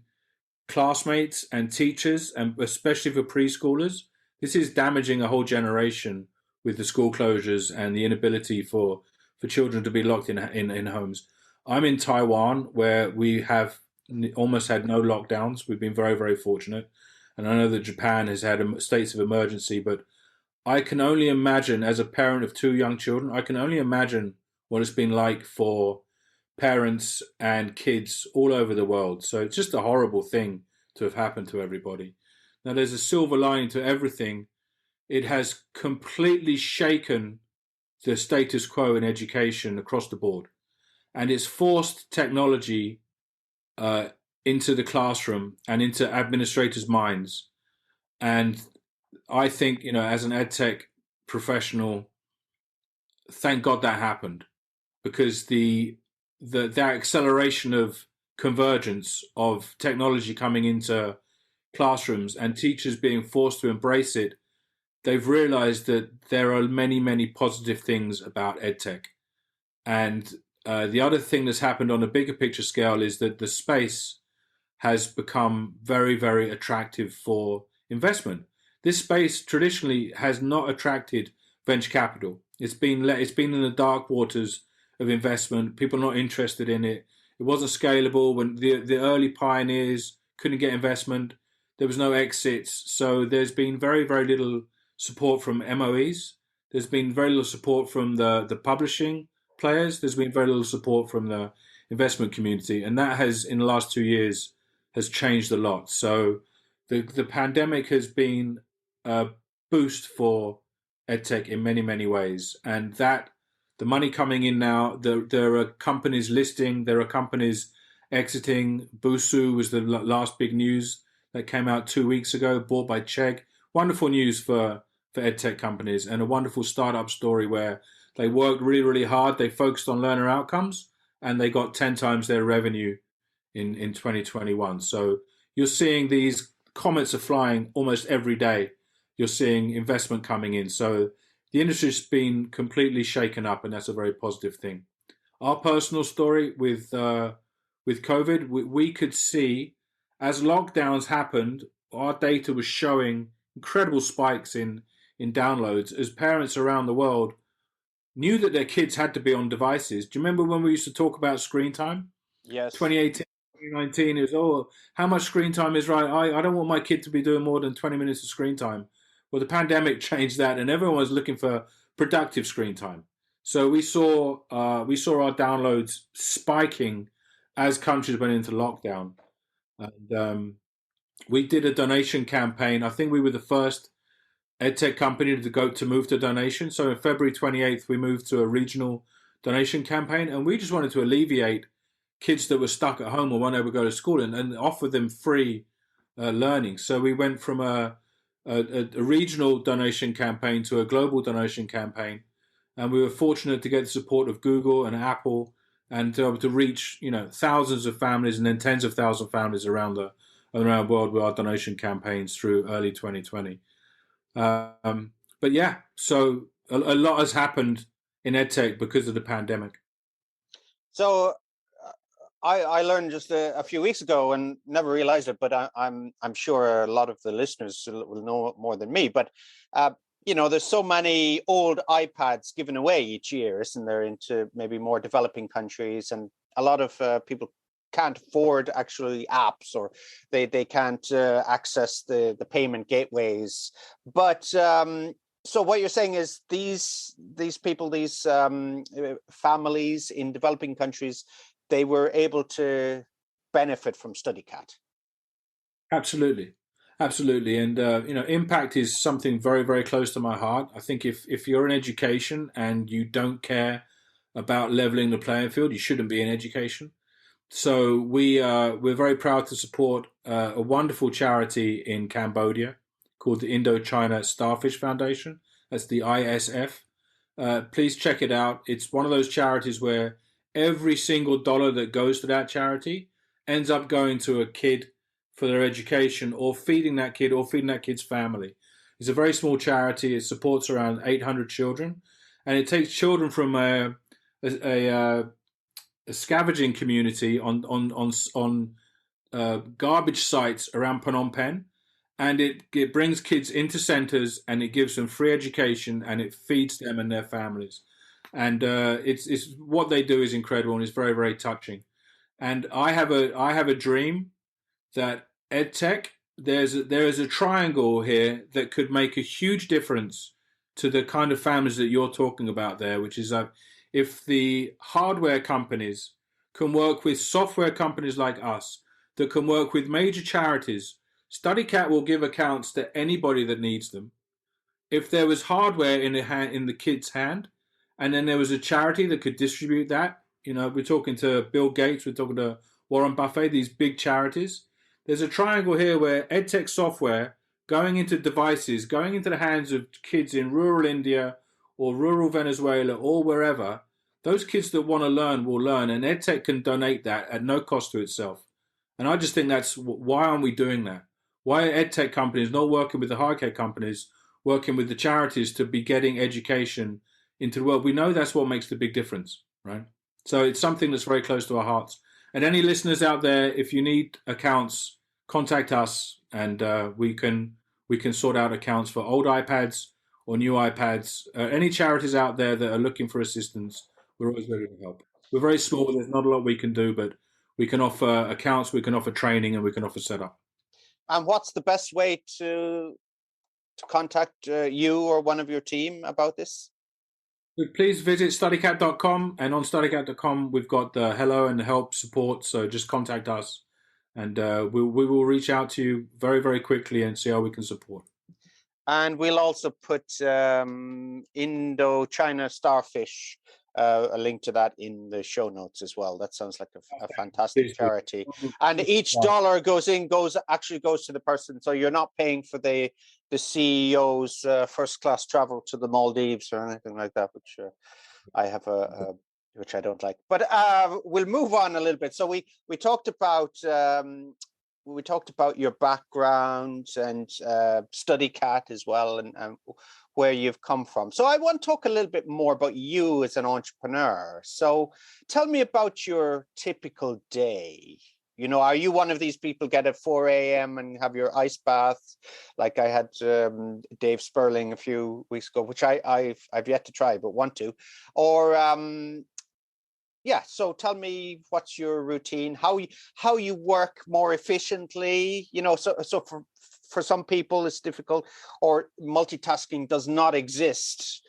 classmates and teachers, and especially for preschoolers, this is damaging a whole generation with the school closures and the inability for children to be locked in homes. I'm in Taiwan, where we have almost had no lockdowns. We've been very, very fortunate. And I know that Japan has had states of emergency, but I can only imagine, as a parent of two young children, I can only imagine what it's been like for parents and kids all over the world. So it's just a horrible thing to have happened to everybody. Now, there's a silver lining to everything. It has completely shaken the status quo in education across the board. And it's forced technology into the classroom and into administrators' minds. And I think, as an EdTech professional, thank God that happened, because that acceleration of convergence of technology coming into classrooms and teachers being forced to embrace it, they've realized that there are many, many positive things about EdTech. And the other thing that's happened on a bigger picture scale is that the space has become very, very attractive for investment. This space traditionally has not attracted venture capital. It's been in the dark waters of investment. People are not interested in it. It wasn't scalable when the early pioneers couldn't get investment. There was no exits. So there's been very, very little support from MOEs. There's been very little support from the publishing players. There's been very little support from the investment community. And that has, in the last 2 years, has changed a lot. So the pandemic has been a boost for EdTech in many, many ways. And that the money coming in now, there are companies listing, there are companies exiting. Busu was the last big news that came out 2 weeks ago, bought by Chegg. Wonderful news for EdTech companies, and a wonderful startup story where they worked really, really hard. They focused on learner outcomes, and they got 10 times their revenue in 2021. So you're seeing these comets are flying almost every day. You're seeing investment coming in. So the industry's been completely shaken up, and that's a very positive thing. Our personal story with COVID, we could see as lockdowns happened, our data was showing incredible spikes in downloads as parents around the world knew that their kids had to be on devices. Do you remember when we used to talk about screen time? Yes. 2018, 2019, it was, how much screen time is right? I don't want my kid to be doing more than 20 minutes of screen time. Well, the pandemic changed that, and everyone was looking for productive screen time. So we saw our downloads spiking as countries went into lockdown. And we did a donation campaign. I think we were the first EdTech company to move to donation. So on February 28th, we moved to a regional donation campaign, and we just wanted to alleviate kids that were stuck at home or weren't able to go to school and offer them free learning. So we went from a regional donation campaign to a global donation campaign, and we were fortunate to get the support of Google and Apple and to be able to reach thousands of families and then tens of thousands of families around the world with our donation campaigns through early 2020. But yeah, so a lot has happened in EdTech because of the pandemic. So I learned just a few weeks ago and never realized it, but I'm sure a lot of the listeners will know more than me. But there's so many old iPads given away each year, isn't there, into maybe more developing countries, and a lot of people can't afford actually apps, or they can't access the payment gateways. But so what you're saying is these people, these families in developing countries, they were able to benefit from Studycat. Absolutely. And impact is something very, very close to my heart. I think if you're in education and you don't care about leveling the playing field, you shouldn't be in education. So we're very proud to support a wonderful charity in Cambodia called the Indochina Starfish Foundation. That's the ISF. Please check it out. It's one of those charities where every single dollar that goes to that charity ends up going to a kid for their education, or feeding that kid, or feeding that kid's family. It's a very small charity. It supports around 800 children, and it takes children from a scavenging community on garbage sites around Phnom Penh, and it brings kids into centers, and it gives them free education, and it feeds them and their families. And it's what they do is incredible, and it's very, very touching. And I have a dream that EdTech, there is a triangle here that could make a huge difference to the kind of families that you're talking about there, which is that if the hardware companies can work with software companies like us, that can work with major charities, Studycat will give accounts to anybody that needs them. If there was hardware in the kid's hand, and then there was a charity that could distribute that, we're talking to Bill Gates, we're talking to Warren Buffett, these big charities. There's a triangle here where EdTech software going into devices, going into the hands of kids in rural India or rural Venezuela or wherever, those kids that want to learn will learn, and EdTech can donate that at no cost to itself. And I just think that's why aren't we doing that? Why are EdTech companies not working with the higher K companies, working with the charities to be getting education into the world? We know that's what makes the big difference, right? So it's something that's very close to our hearts. And any listeners out there, if you need accounts, contact us, and we can sort out accounts for old iPads or new iPads. Any charities out there that are looking for assistance, we're always ready to help. We're very small. There's not a lot we can do, but we can offer accounts, we can offer training, and we can offer setup. And what's the best way to contact you or one of your team about this? Please visit studycat.com, and on studycat.com we've got the hello and the help support. So just contact us, and we will reach out to you very, very quickly and see how we can support. And we'll also put Indochina Starfish, a link to that in the show notes as well. That sounds like a fantastic charity. And each dollar goes to the person. So you're not paying for the CEO's first class travel to the Maldives or anything like that, which I have which I don't like. But we'll move on a little bit. So we talked about your background and Studycat as well, and where you've come from. So I want to talk a little bit more about you as an entrepreneur. So tell me about your typical day. Are you one of these people get at 4 a.m. and have your ice bath, like I had Dave Sperling a few weeks ago, which I've yet to try but want to, or so tell me what's your routine, how you work more efficiently. So for some people it's difficult, or multitasking does not exist.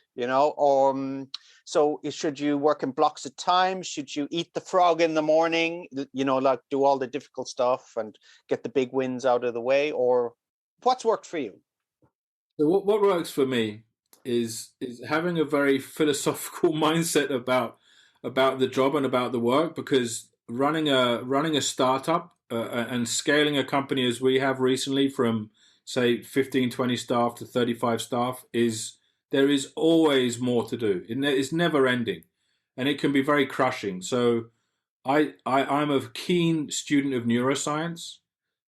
So should you work in blocks of time? Should you eat the frog in the morning? Like do all the difficult stuff and get the big wins out of the way, or what's worked for you? So what works for me is having a very philosophical mindset about the job and about the work, because running a startup and scaling a company as we have recently from say 15, 20 staff to 35 staff there is always more to do. It's never ending, and it can be very crushing. So I'm a keen student of neuroscience.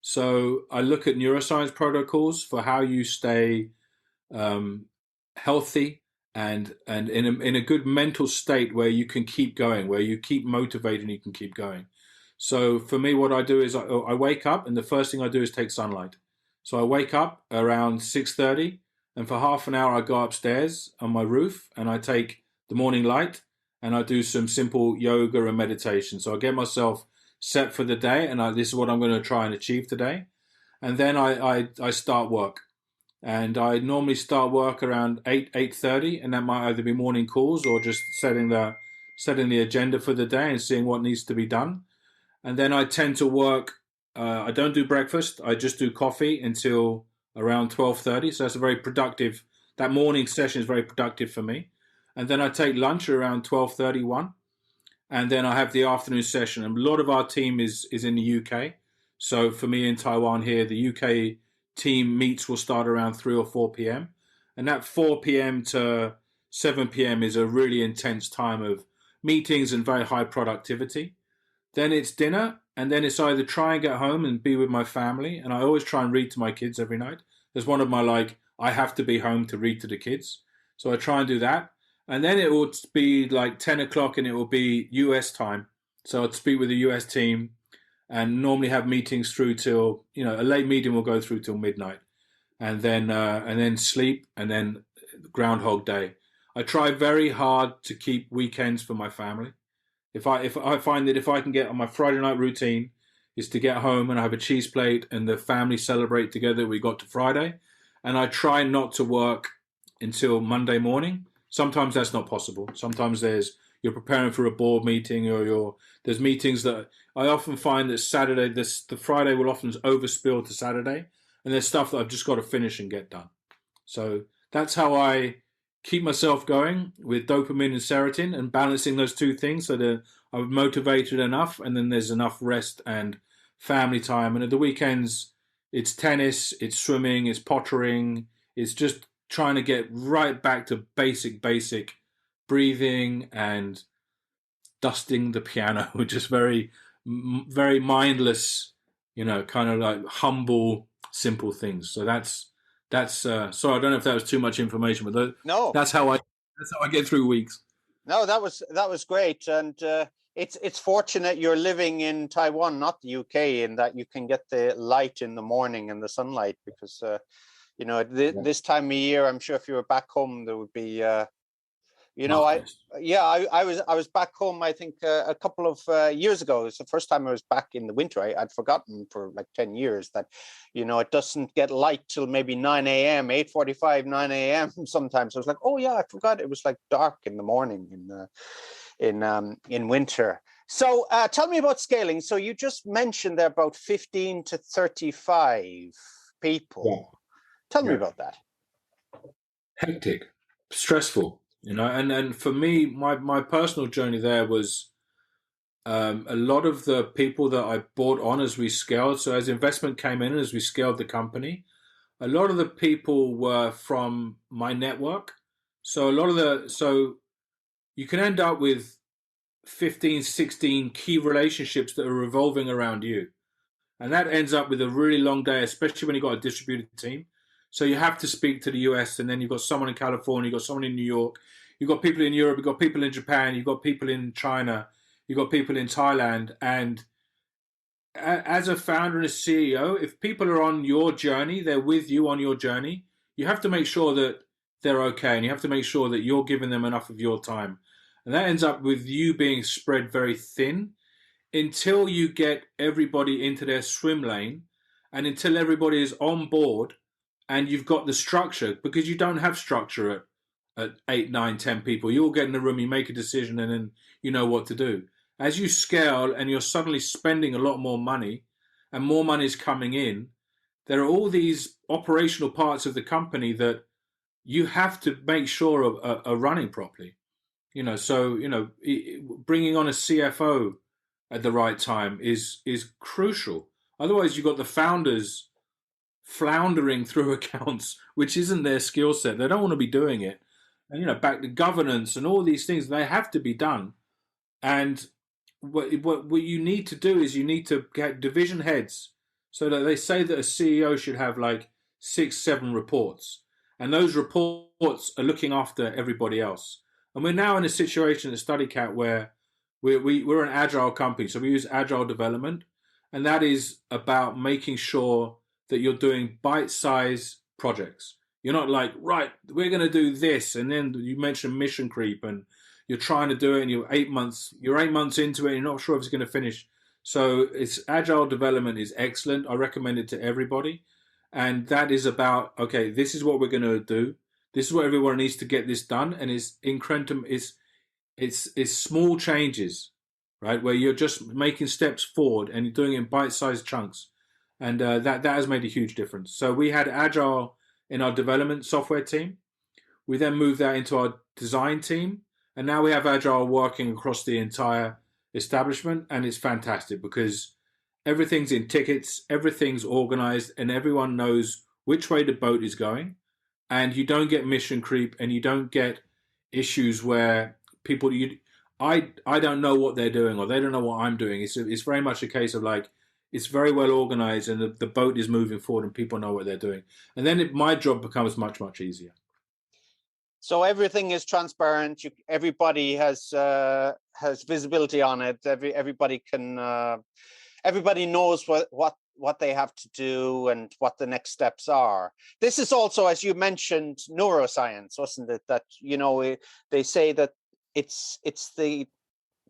So I look at neuroscience protocols for how you stay healthy and in a good mental state where you can keep going, where you keep motivated and you can keep going. So for me, what I do is I wake up, and the first thing I do is take sunlight. So I wake up around 6:30, and for half an hour I go upstairs on my roof and I take the morning light and I do some simple yoga and meditation. So I get myself set for the day, and this is what I'm going to try and achieve today. And then I start work. And I normally start work around 8:30, and that might either be morning calls or just setting the agenda for the day and seeing what needs to be done. And then I tend to work. I don't do breakfast. I just do coffee until around 12:30. So that's a very productive. That morning session is very productive for me. And then I take lunch around 12:31, and then I have the afternoon session. And a lot of our team is in the UK. So for me in Taiwan here, the UK team meets will start around 3 or 4 p.m. And that 4 p.m. to 7 p.m. is a really intense time of meetings and very high productivity. Then it's dinner, and then it's either try and get home and be with my family. And I always try and read to my kids every night. There's one of my I have to be home to read to the kids. So I try and do that. And then it will be like 10 o'clock and it will be US time. So I'd speak with the US team and normally have meetings through till, a late meeting will go through till midnight, and then sleep, and then Groundhog Day. I try very hard to keep weekends for my family. If I find that if I can get on my Friday night routine is to get home and I have a cheese plate and the family celebrate together, we got to Friday, and I try not to work until Monday morning. Sometimes that's not possible. Sometimes you're preparing for a board meeting, or there's meetings that I often find that Saturday, the Friday will often overspill to Saturday, and there's stuff that I've just got to finish and get done. So that's how I keep myself going with dopamine and serotonin, and balancing those two things so that I'm motivated enough, and then there's enough rest and family time. And at the weekends, it's tennis, it's swimming, it's pottering, it's just trying to get right back to basic breathing and dusting the piano, just very mindless, kind of like humble, simple things. So that's sorry, I don't know if that was too much information, but No, that's how I get through weeks. no, that was great, and it's fortunate you're living in Taiwan, not the UK, in that you can get the light in the morning and the sunlight, because this time of year, I'm sure if you were back home, there would be I was back home, I think a couple of years ago. It's the first time I was back in the winter. I'd forgotten for like 10 years that it doesn't get light till maybe 9 a.m., 8:45, 9 a.m. sometimes. I was like, oh yeah, I forgot it was like dark in the morning in winter. So tell me about scaling. So you just mentioned there about 15 to 35 people. Yeah. Tell me about that. Hectic, stressful, and for me, my personal journey there was a lot of the people that I brought on as we scaled. So as investment came in, as we scaled the company, a lot of the people were from my network. So so you can end up with 15, 16 key relationships that are revolving around you. And that ends up with a really long day, especially when you've got a distributed team. So you have to speak to the US, and then you've got someone in California, you've got someone in New York, you've got people in Europe, you've got people in Japan, you've got people in China, you've got people in Thailand. And as a founder and a CEO, if people are on your journey, they're with you on your journey, you have to make sure that they're okay, and you have to make sure that you're giving them enough of your time. And that ends up with you being spread very thin until you get everybody into their swim lane, and until everybody is on board and you've got the structure, because you don't have structure at 8, 9, 10 people. You all get in the room, you make a decision, and then you know what to do. As you scale and you're suddenly spending a lot more money and more money is coming in, there are all these operational parts of the company that you have to make sure are running properly. So bringing on a CFO at the right time is crucial. Otherwise, you've got the founders floundering through accounts, which isn't their skill set. They don't want to be doing it. And back to governance and all these things, they have to be done. And what you need to do is you need to get division heads, so that they say that a CEO should have like 6, 7 reports, and those reports are looking after everybody else. And we're now in a situation at Studycat where we're an agile company, so we use agile development, and that is about making sure that you're doing bite-sized projects. You're not like, right, we're going to do this, and then you mentioned mission creep, and you're trying to do it, and you're 8 months into it, and you're not sure if it's going to finish. So it's agile development is excellent. I recommend it to everybody, and that is about, okay, this is what we're going to do. This is what everyone needs to get this done, and it's incrementum. It's small changes, right? Where you're just making steps forward and you're doing it in bite-sized chunks, and that has made a huge difference. So we had agile in our development software team. We then moved that into our design team, and now we have agile working across the entire establishment, and it's fantastic because everything's in tickets, everything's organized, and everyone knows which way the boat is going. And you don't get mission creep, and you don't get issues where I don't know what they're doing, or they don't know what I'm doing. It's very much a case of like, it's very well organized, and the boat is moving forward, and people know what they're doing. And then my job becomes much, much easier. So everything is transparent. Everybody has visibility on it. Everybody knows what they have to do and what the next steps are. This is also, as you mentioned, neuroscience, wasn't it? That they say that it's the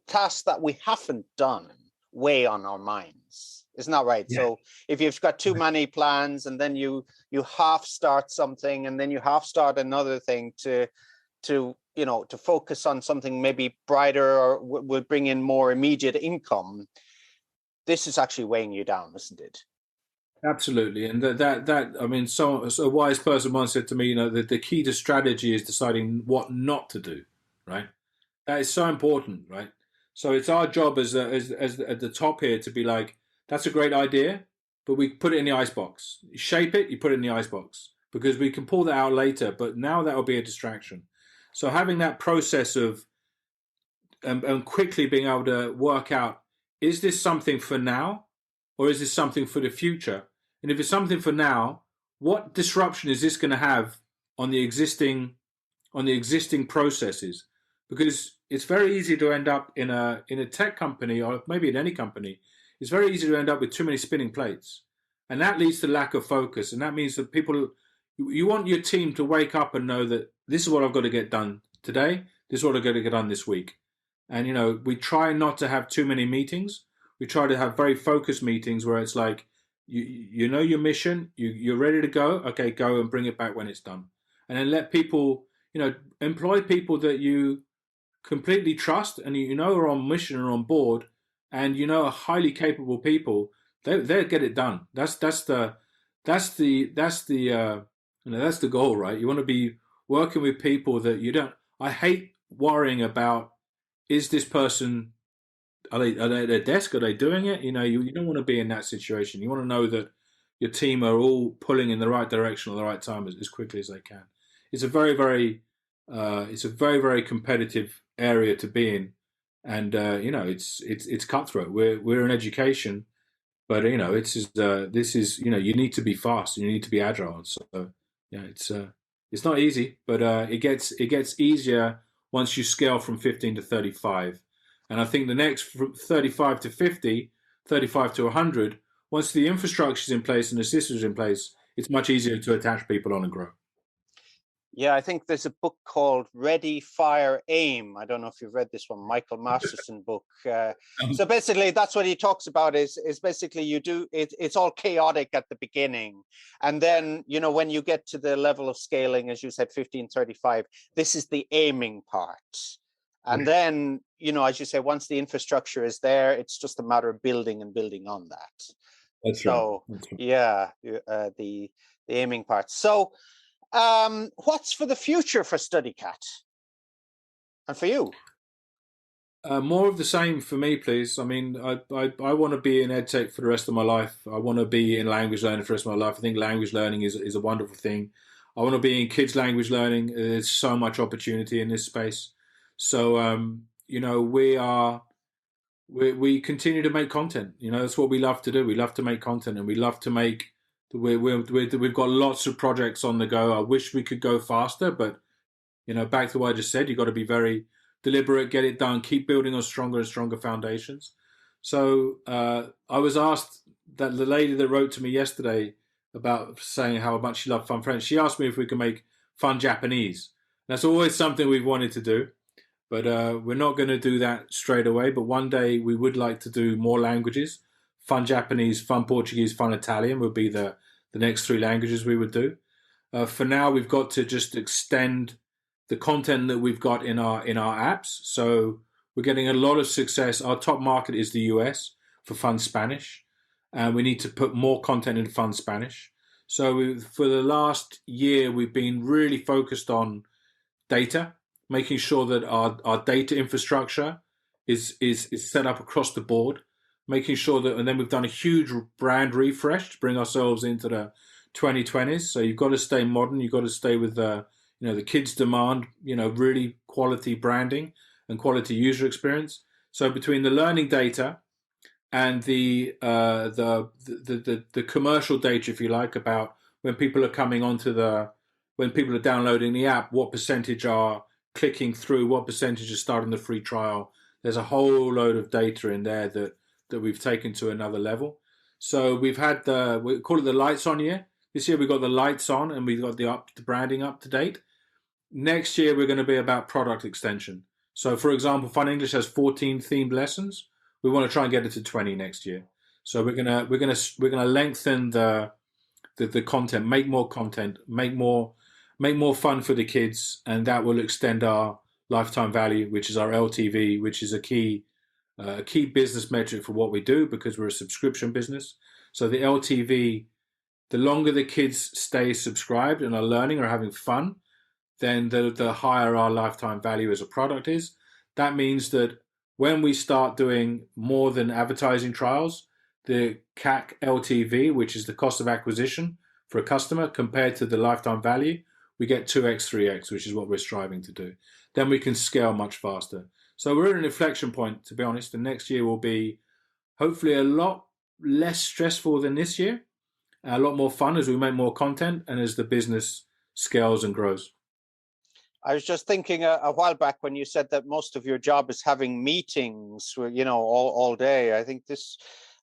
task that we haven't done weigh on our minds. Isn't that right? Yeah. So if you've got too many plans, and then you half start something, and then you half start another thing to focus on something maybe brighter or will bring in more immediate income, this is actually weighing you down, isn't it? Absolutely. And that I mean, so a wise person once said to me, that the key to strategy is deciding what not to do, right? That is so important, right? So it's our job as at the top here to be like, that's a great idea, but we put it in the icebox. You shape it, you put it in the icebox, because we can pull that out later, but now that will be a distraction. So having that process of and quickly being able to work out, is this something for now or is this something for the future? And if it's something for now, what disruption is this going to have on the existing processes? Because it's very easy to end up in a tech company, or maybe in any company. It's very easy to end up with too many spinning plates, and that leads to lack of focus. And that means that you want your team to wake up and know that this is what I've got to get done today. This is what I've got to get done this week. And we try not to have too many meetings. We try to have very focused meetings where it's like, you know your mission, you're ready to go. Okay, go and bring it back when it's done. And then let people, employ people that you completely trust and are on mission and on board, and are highly capable people. They'll get it done. That's the goal, right? You want to be working with people that you don't. I hate worrying about, is this person, are they at their desk? Are they doing it? You don't want to be in that situation. You want to know that your team are all pulling in the right direction at the right time as quickly as they can. It's a very, very very competitive area to be in, and it's cutthroat. We're in education, but this is you need to be fast and you need to be agile. So it's not easy, but it gets easier once you scale from 15 to 35. And I think the next from 35 to 50, 35 to 100, once the infrastructure is in place and the systems is in place, it's much easier to attach people on and grow. Yeah, I think there's a book called Ready, Fire, Aim. I don't know if you've read this one, Michael Masterson book. So basically, that's what he talks about is basically it's all chaotic at the beginning. And then, when you get to the level of scaling, as you said, 1535, this is the aiming part. And then, as you say, once the infrastructure is there, it's just a matter of building and building on that. That's right. Yeah, the aiming part. So, what's for the future for Studycat and for you? More of the same for me, please. I mean, I want to be in EdTech for the rest of my life. I want to be in language learning for the rest of my life. I think language learning is a wonderful thing. I want to be in kids' language learning. There's so much opportunity in this space. So, we continue to make content. That's what we love to do. We love to make content, and we love to make. We've got lots of projects on the go. I wish we could go faster, but back to what I just said, you've got to be very deliberate, get it done, keep building on stronger and stronger foundations. So I was asked, that the lady that wrote to me yesterday about saying how much she loved fun French, she asked me if we could make fun Japanese. That's always something we've wanted to do, but we're not going to do that straight away. But one day we would like to do more languages. Fun Japanese, fun Portuguese, fun Italian would be the next 3 languages we would do. For now, we've got to just extend the content that we've got in our apps. So we're getting a lot of success. Our top market is the US for fun Spanish, and we need to put more content in fun Spanish. So for the last year, we've been really focused on data, making sure that our data infrastructure is set up across the board, making sure that, and then we've done a huge brand refresh to bring ourselves into the 2020s. So you've got to stay modern. You've got to stay with the kids demand, really quality branding and quality user experience. So between the learning data and the commercial data, if you like, about when people are coming onto when people are downloading the app, what percentage are clicking through, what percentage are starting the free trial. There's a whole load of data in there that we've taken to another level. So we've had we call it the lights on year. This year we've got the lights on and we've got the branding up to date. Next year we're going to be about product extension. So for example, Fun English has 14 themed lessons. We want to try and get it to 20 next year. So we're gonna lengthen the content, make more content, make more fun for the kids, and that will extend our lifetime value, which is our LTV, which is a key business metric for what we do because we're a subscription business. So the LTV, the longer the kids stay subscribed and are learning or having fun, then the higher our lifetime value as a product is. That means that when we start doing more than advertising trials, the CAC LTV, which is the cost of acquisition for a customer compared to the lifetime value, we get 2x, 3x, which is what we're striving to do. Then we can scale much faster. So we're at an inflection point, to be honest. And next year will be hopefully a lot less stressful than this year, a lot more fun as we make more content and as the business scales and grows. I was just thinking a while back when you said that most of your job is having meetings, all day. I think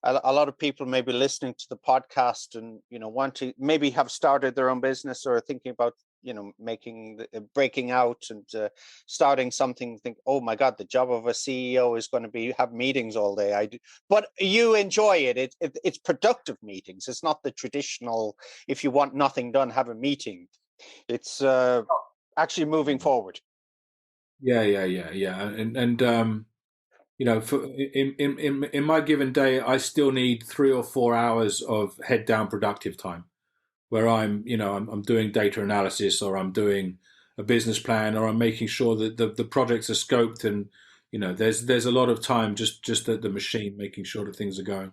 a lot of people may be listening to the podcast and, want to maybe have started their own business or thinking about, breaking out and starting something. Think, oh my God, the job of a CEO is going to have meetings all day. But you enjoy it. It's productive meetings. It's not the traditional, if you want nothing done, have a meeting. It's actually moving forward. Yeah. And in my given day, I still need 3 or 4 hours of head down productive time, where I'm doing data analysis, or I'm doing a business plan, or I'm making sure that the projects are scoped, and there's a lot of time just at the machine, making sure that things are going.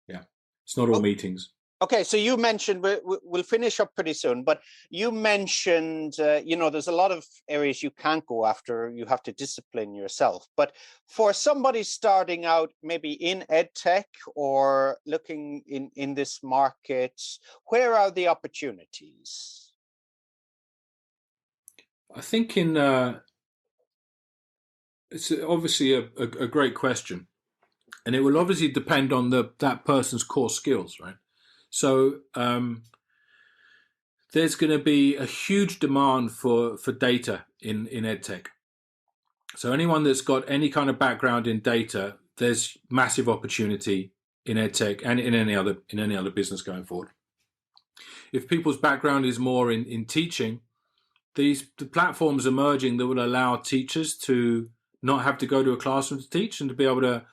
Yeah, it's not all meetings. Okay, so you mentioned, we'll finish up pretty soon, but you mentioned, there's a lot of areas you can't go after. You have to discipline yourself. But for somebody starting out maybe in EdTech or looking in this market, where are the opportunities? I think it's obviously a great question. And it will obviously depend on that person's core skills, right? So there's going to be a huge demand for data in EdTech. So anyone that's got any kind of background in data, there's massive opportunity in EdTech and in any other business going forward. If people's background is more in teaching, the platforms emerging that will allow teachers to not have to go to a classroom to teach, and to be able to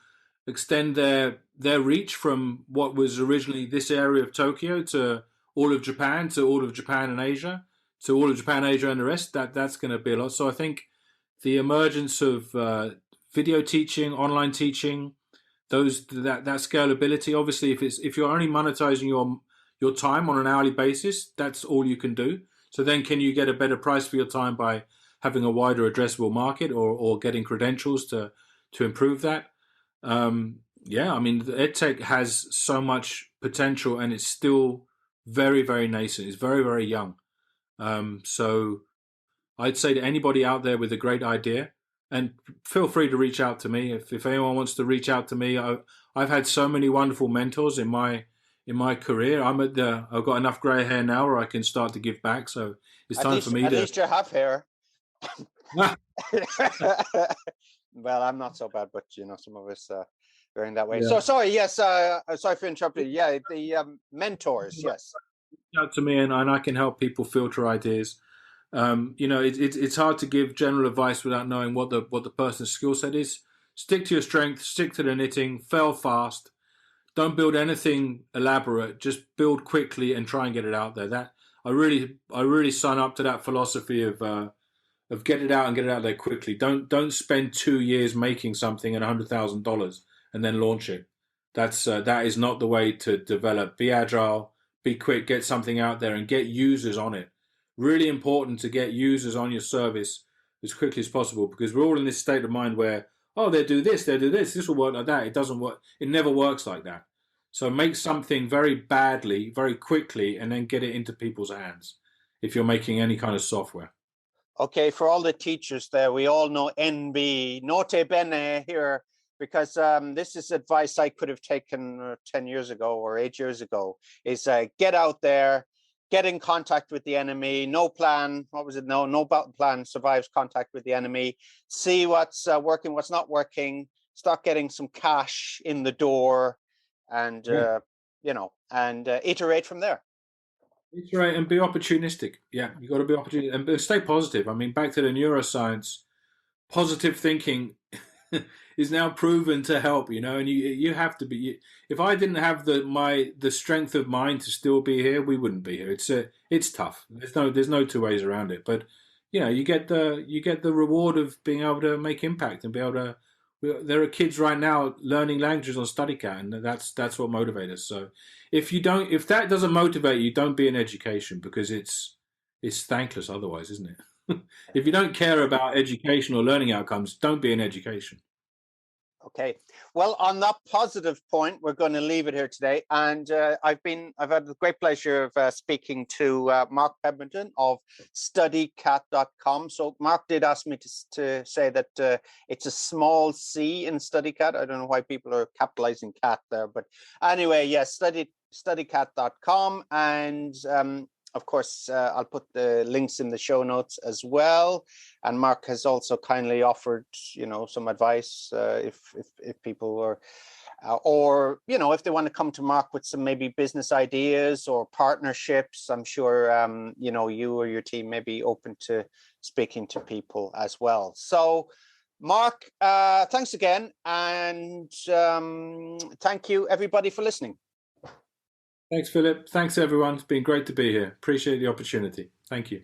extend their reach from what was originally this area of Tokyo to all of Japan, and Asia, to all of Japan, Asia, and the rest. That's going to be a lot. So I think the emergence of video teaching, online teaching, that scalability. Obviously, if you're only monetizing your time on an hourly basis, that's all you can do. So then, can you get a better price for your time by having a wider addressable market, or getting credentials to improve that? EdTech has so much potential, and it's still very, very nascent. It's very, very young. So I'd say to anybody out there with a great idea, and feel free to reach out to me if anyone wants to reach out to me. I've had so many wonderful mentors in my career. I've got enough grey hair now where I can start to give back. So it's time for me At least you have hair. Well, I'm not so bad, but some of us are in that way. Yeah. So sorry, yes, sorry for interrupting. Yeah, the mentors, yes. Reach out to me, and I can help people filter ideas. It's hard to give general advice without knowing what the person's skill set is. Stick to your strength, stick to the knitting, fail fast. Don't build anything elaborate. Just build quickly and try and get it out there. That I really sign up to that philosophy of get it out and get it out there quickly. Don't spend 2 years making something at $100,000 and then launch it. That is not the way to develop. Be agile, be quick, get something out there and get users on it. Really important to get users on your service as quickly as possible, because we're all in this state of mind where, they do this, this will work like that. It doesn't work. It never works like that. So make something very badly, very quickly, and then get it into people's hands if you're making any kind of software. Okay, for all the teachers there, we all know NB, note bene here, because this is advice I could have taken 10 years ago or 8 years ago, is get out there, get in contact with the enemy, no plan, no battle plan survives contact with the enemy, see what's working, what's not working, start getting some cash in the door, and, iterate from there. That's right, and be opportunistic. Yeah, you got to be opportunistic and stay positive. I mean, back to the neuroscience, positive thinking is now proven to help. And you have to be. If I didn't have the strength of mind to still be here, we wouldn't be here. It's tough. There's no two ways around it. But you get the reward of being able to make impact and be able to. There are kids right now learning languages on Studycat, and that's what motivates us. So if that doesn't motivate you, don't be in education, because it's thankless otherwise, isn't it? If you don't care about education or learning outcomes, don't be in education. Okay. Well, on that positive point, we're going to leave it here today. And I've had the great pleasure of speaking to Mark Pemberton of Studycat.com. So Mark did ask me to say that it's a small C in Studycat. I don't know why people are capitalizing cat there, but anyway, yes, Studycat.com. And of course, I'll put the links in the show notes as well. And Mark has also kindly offered, some advice if people were, or if they want to come to Mark with some maybe business ideas or partnerships. I'm sure you or your team may be open to speaking to people as well. So, Mark, thanks again, and thank you everybody for listening. Thanks, Philip. Thanks, everyone. It's been great to be here. Appreciate the opportunity. Thank you.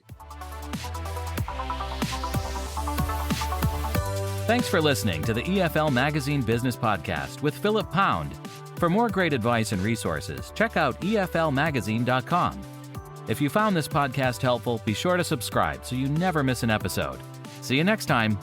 Thanks for listening to the EFL Magazine Business Podcast with Philip Pound. For more great advice and resources, check out eflmagazine.com. If you found this podcast helpful, be sure to subscribe so you never miss an episode. See you next time.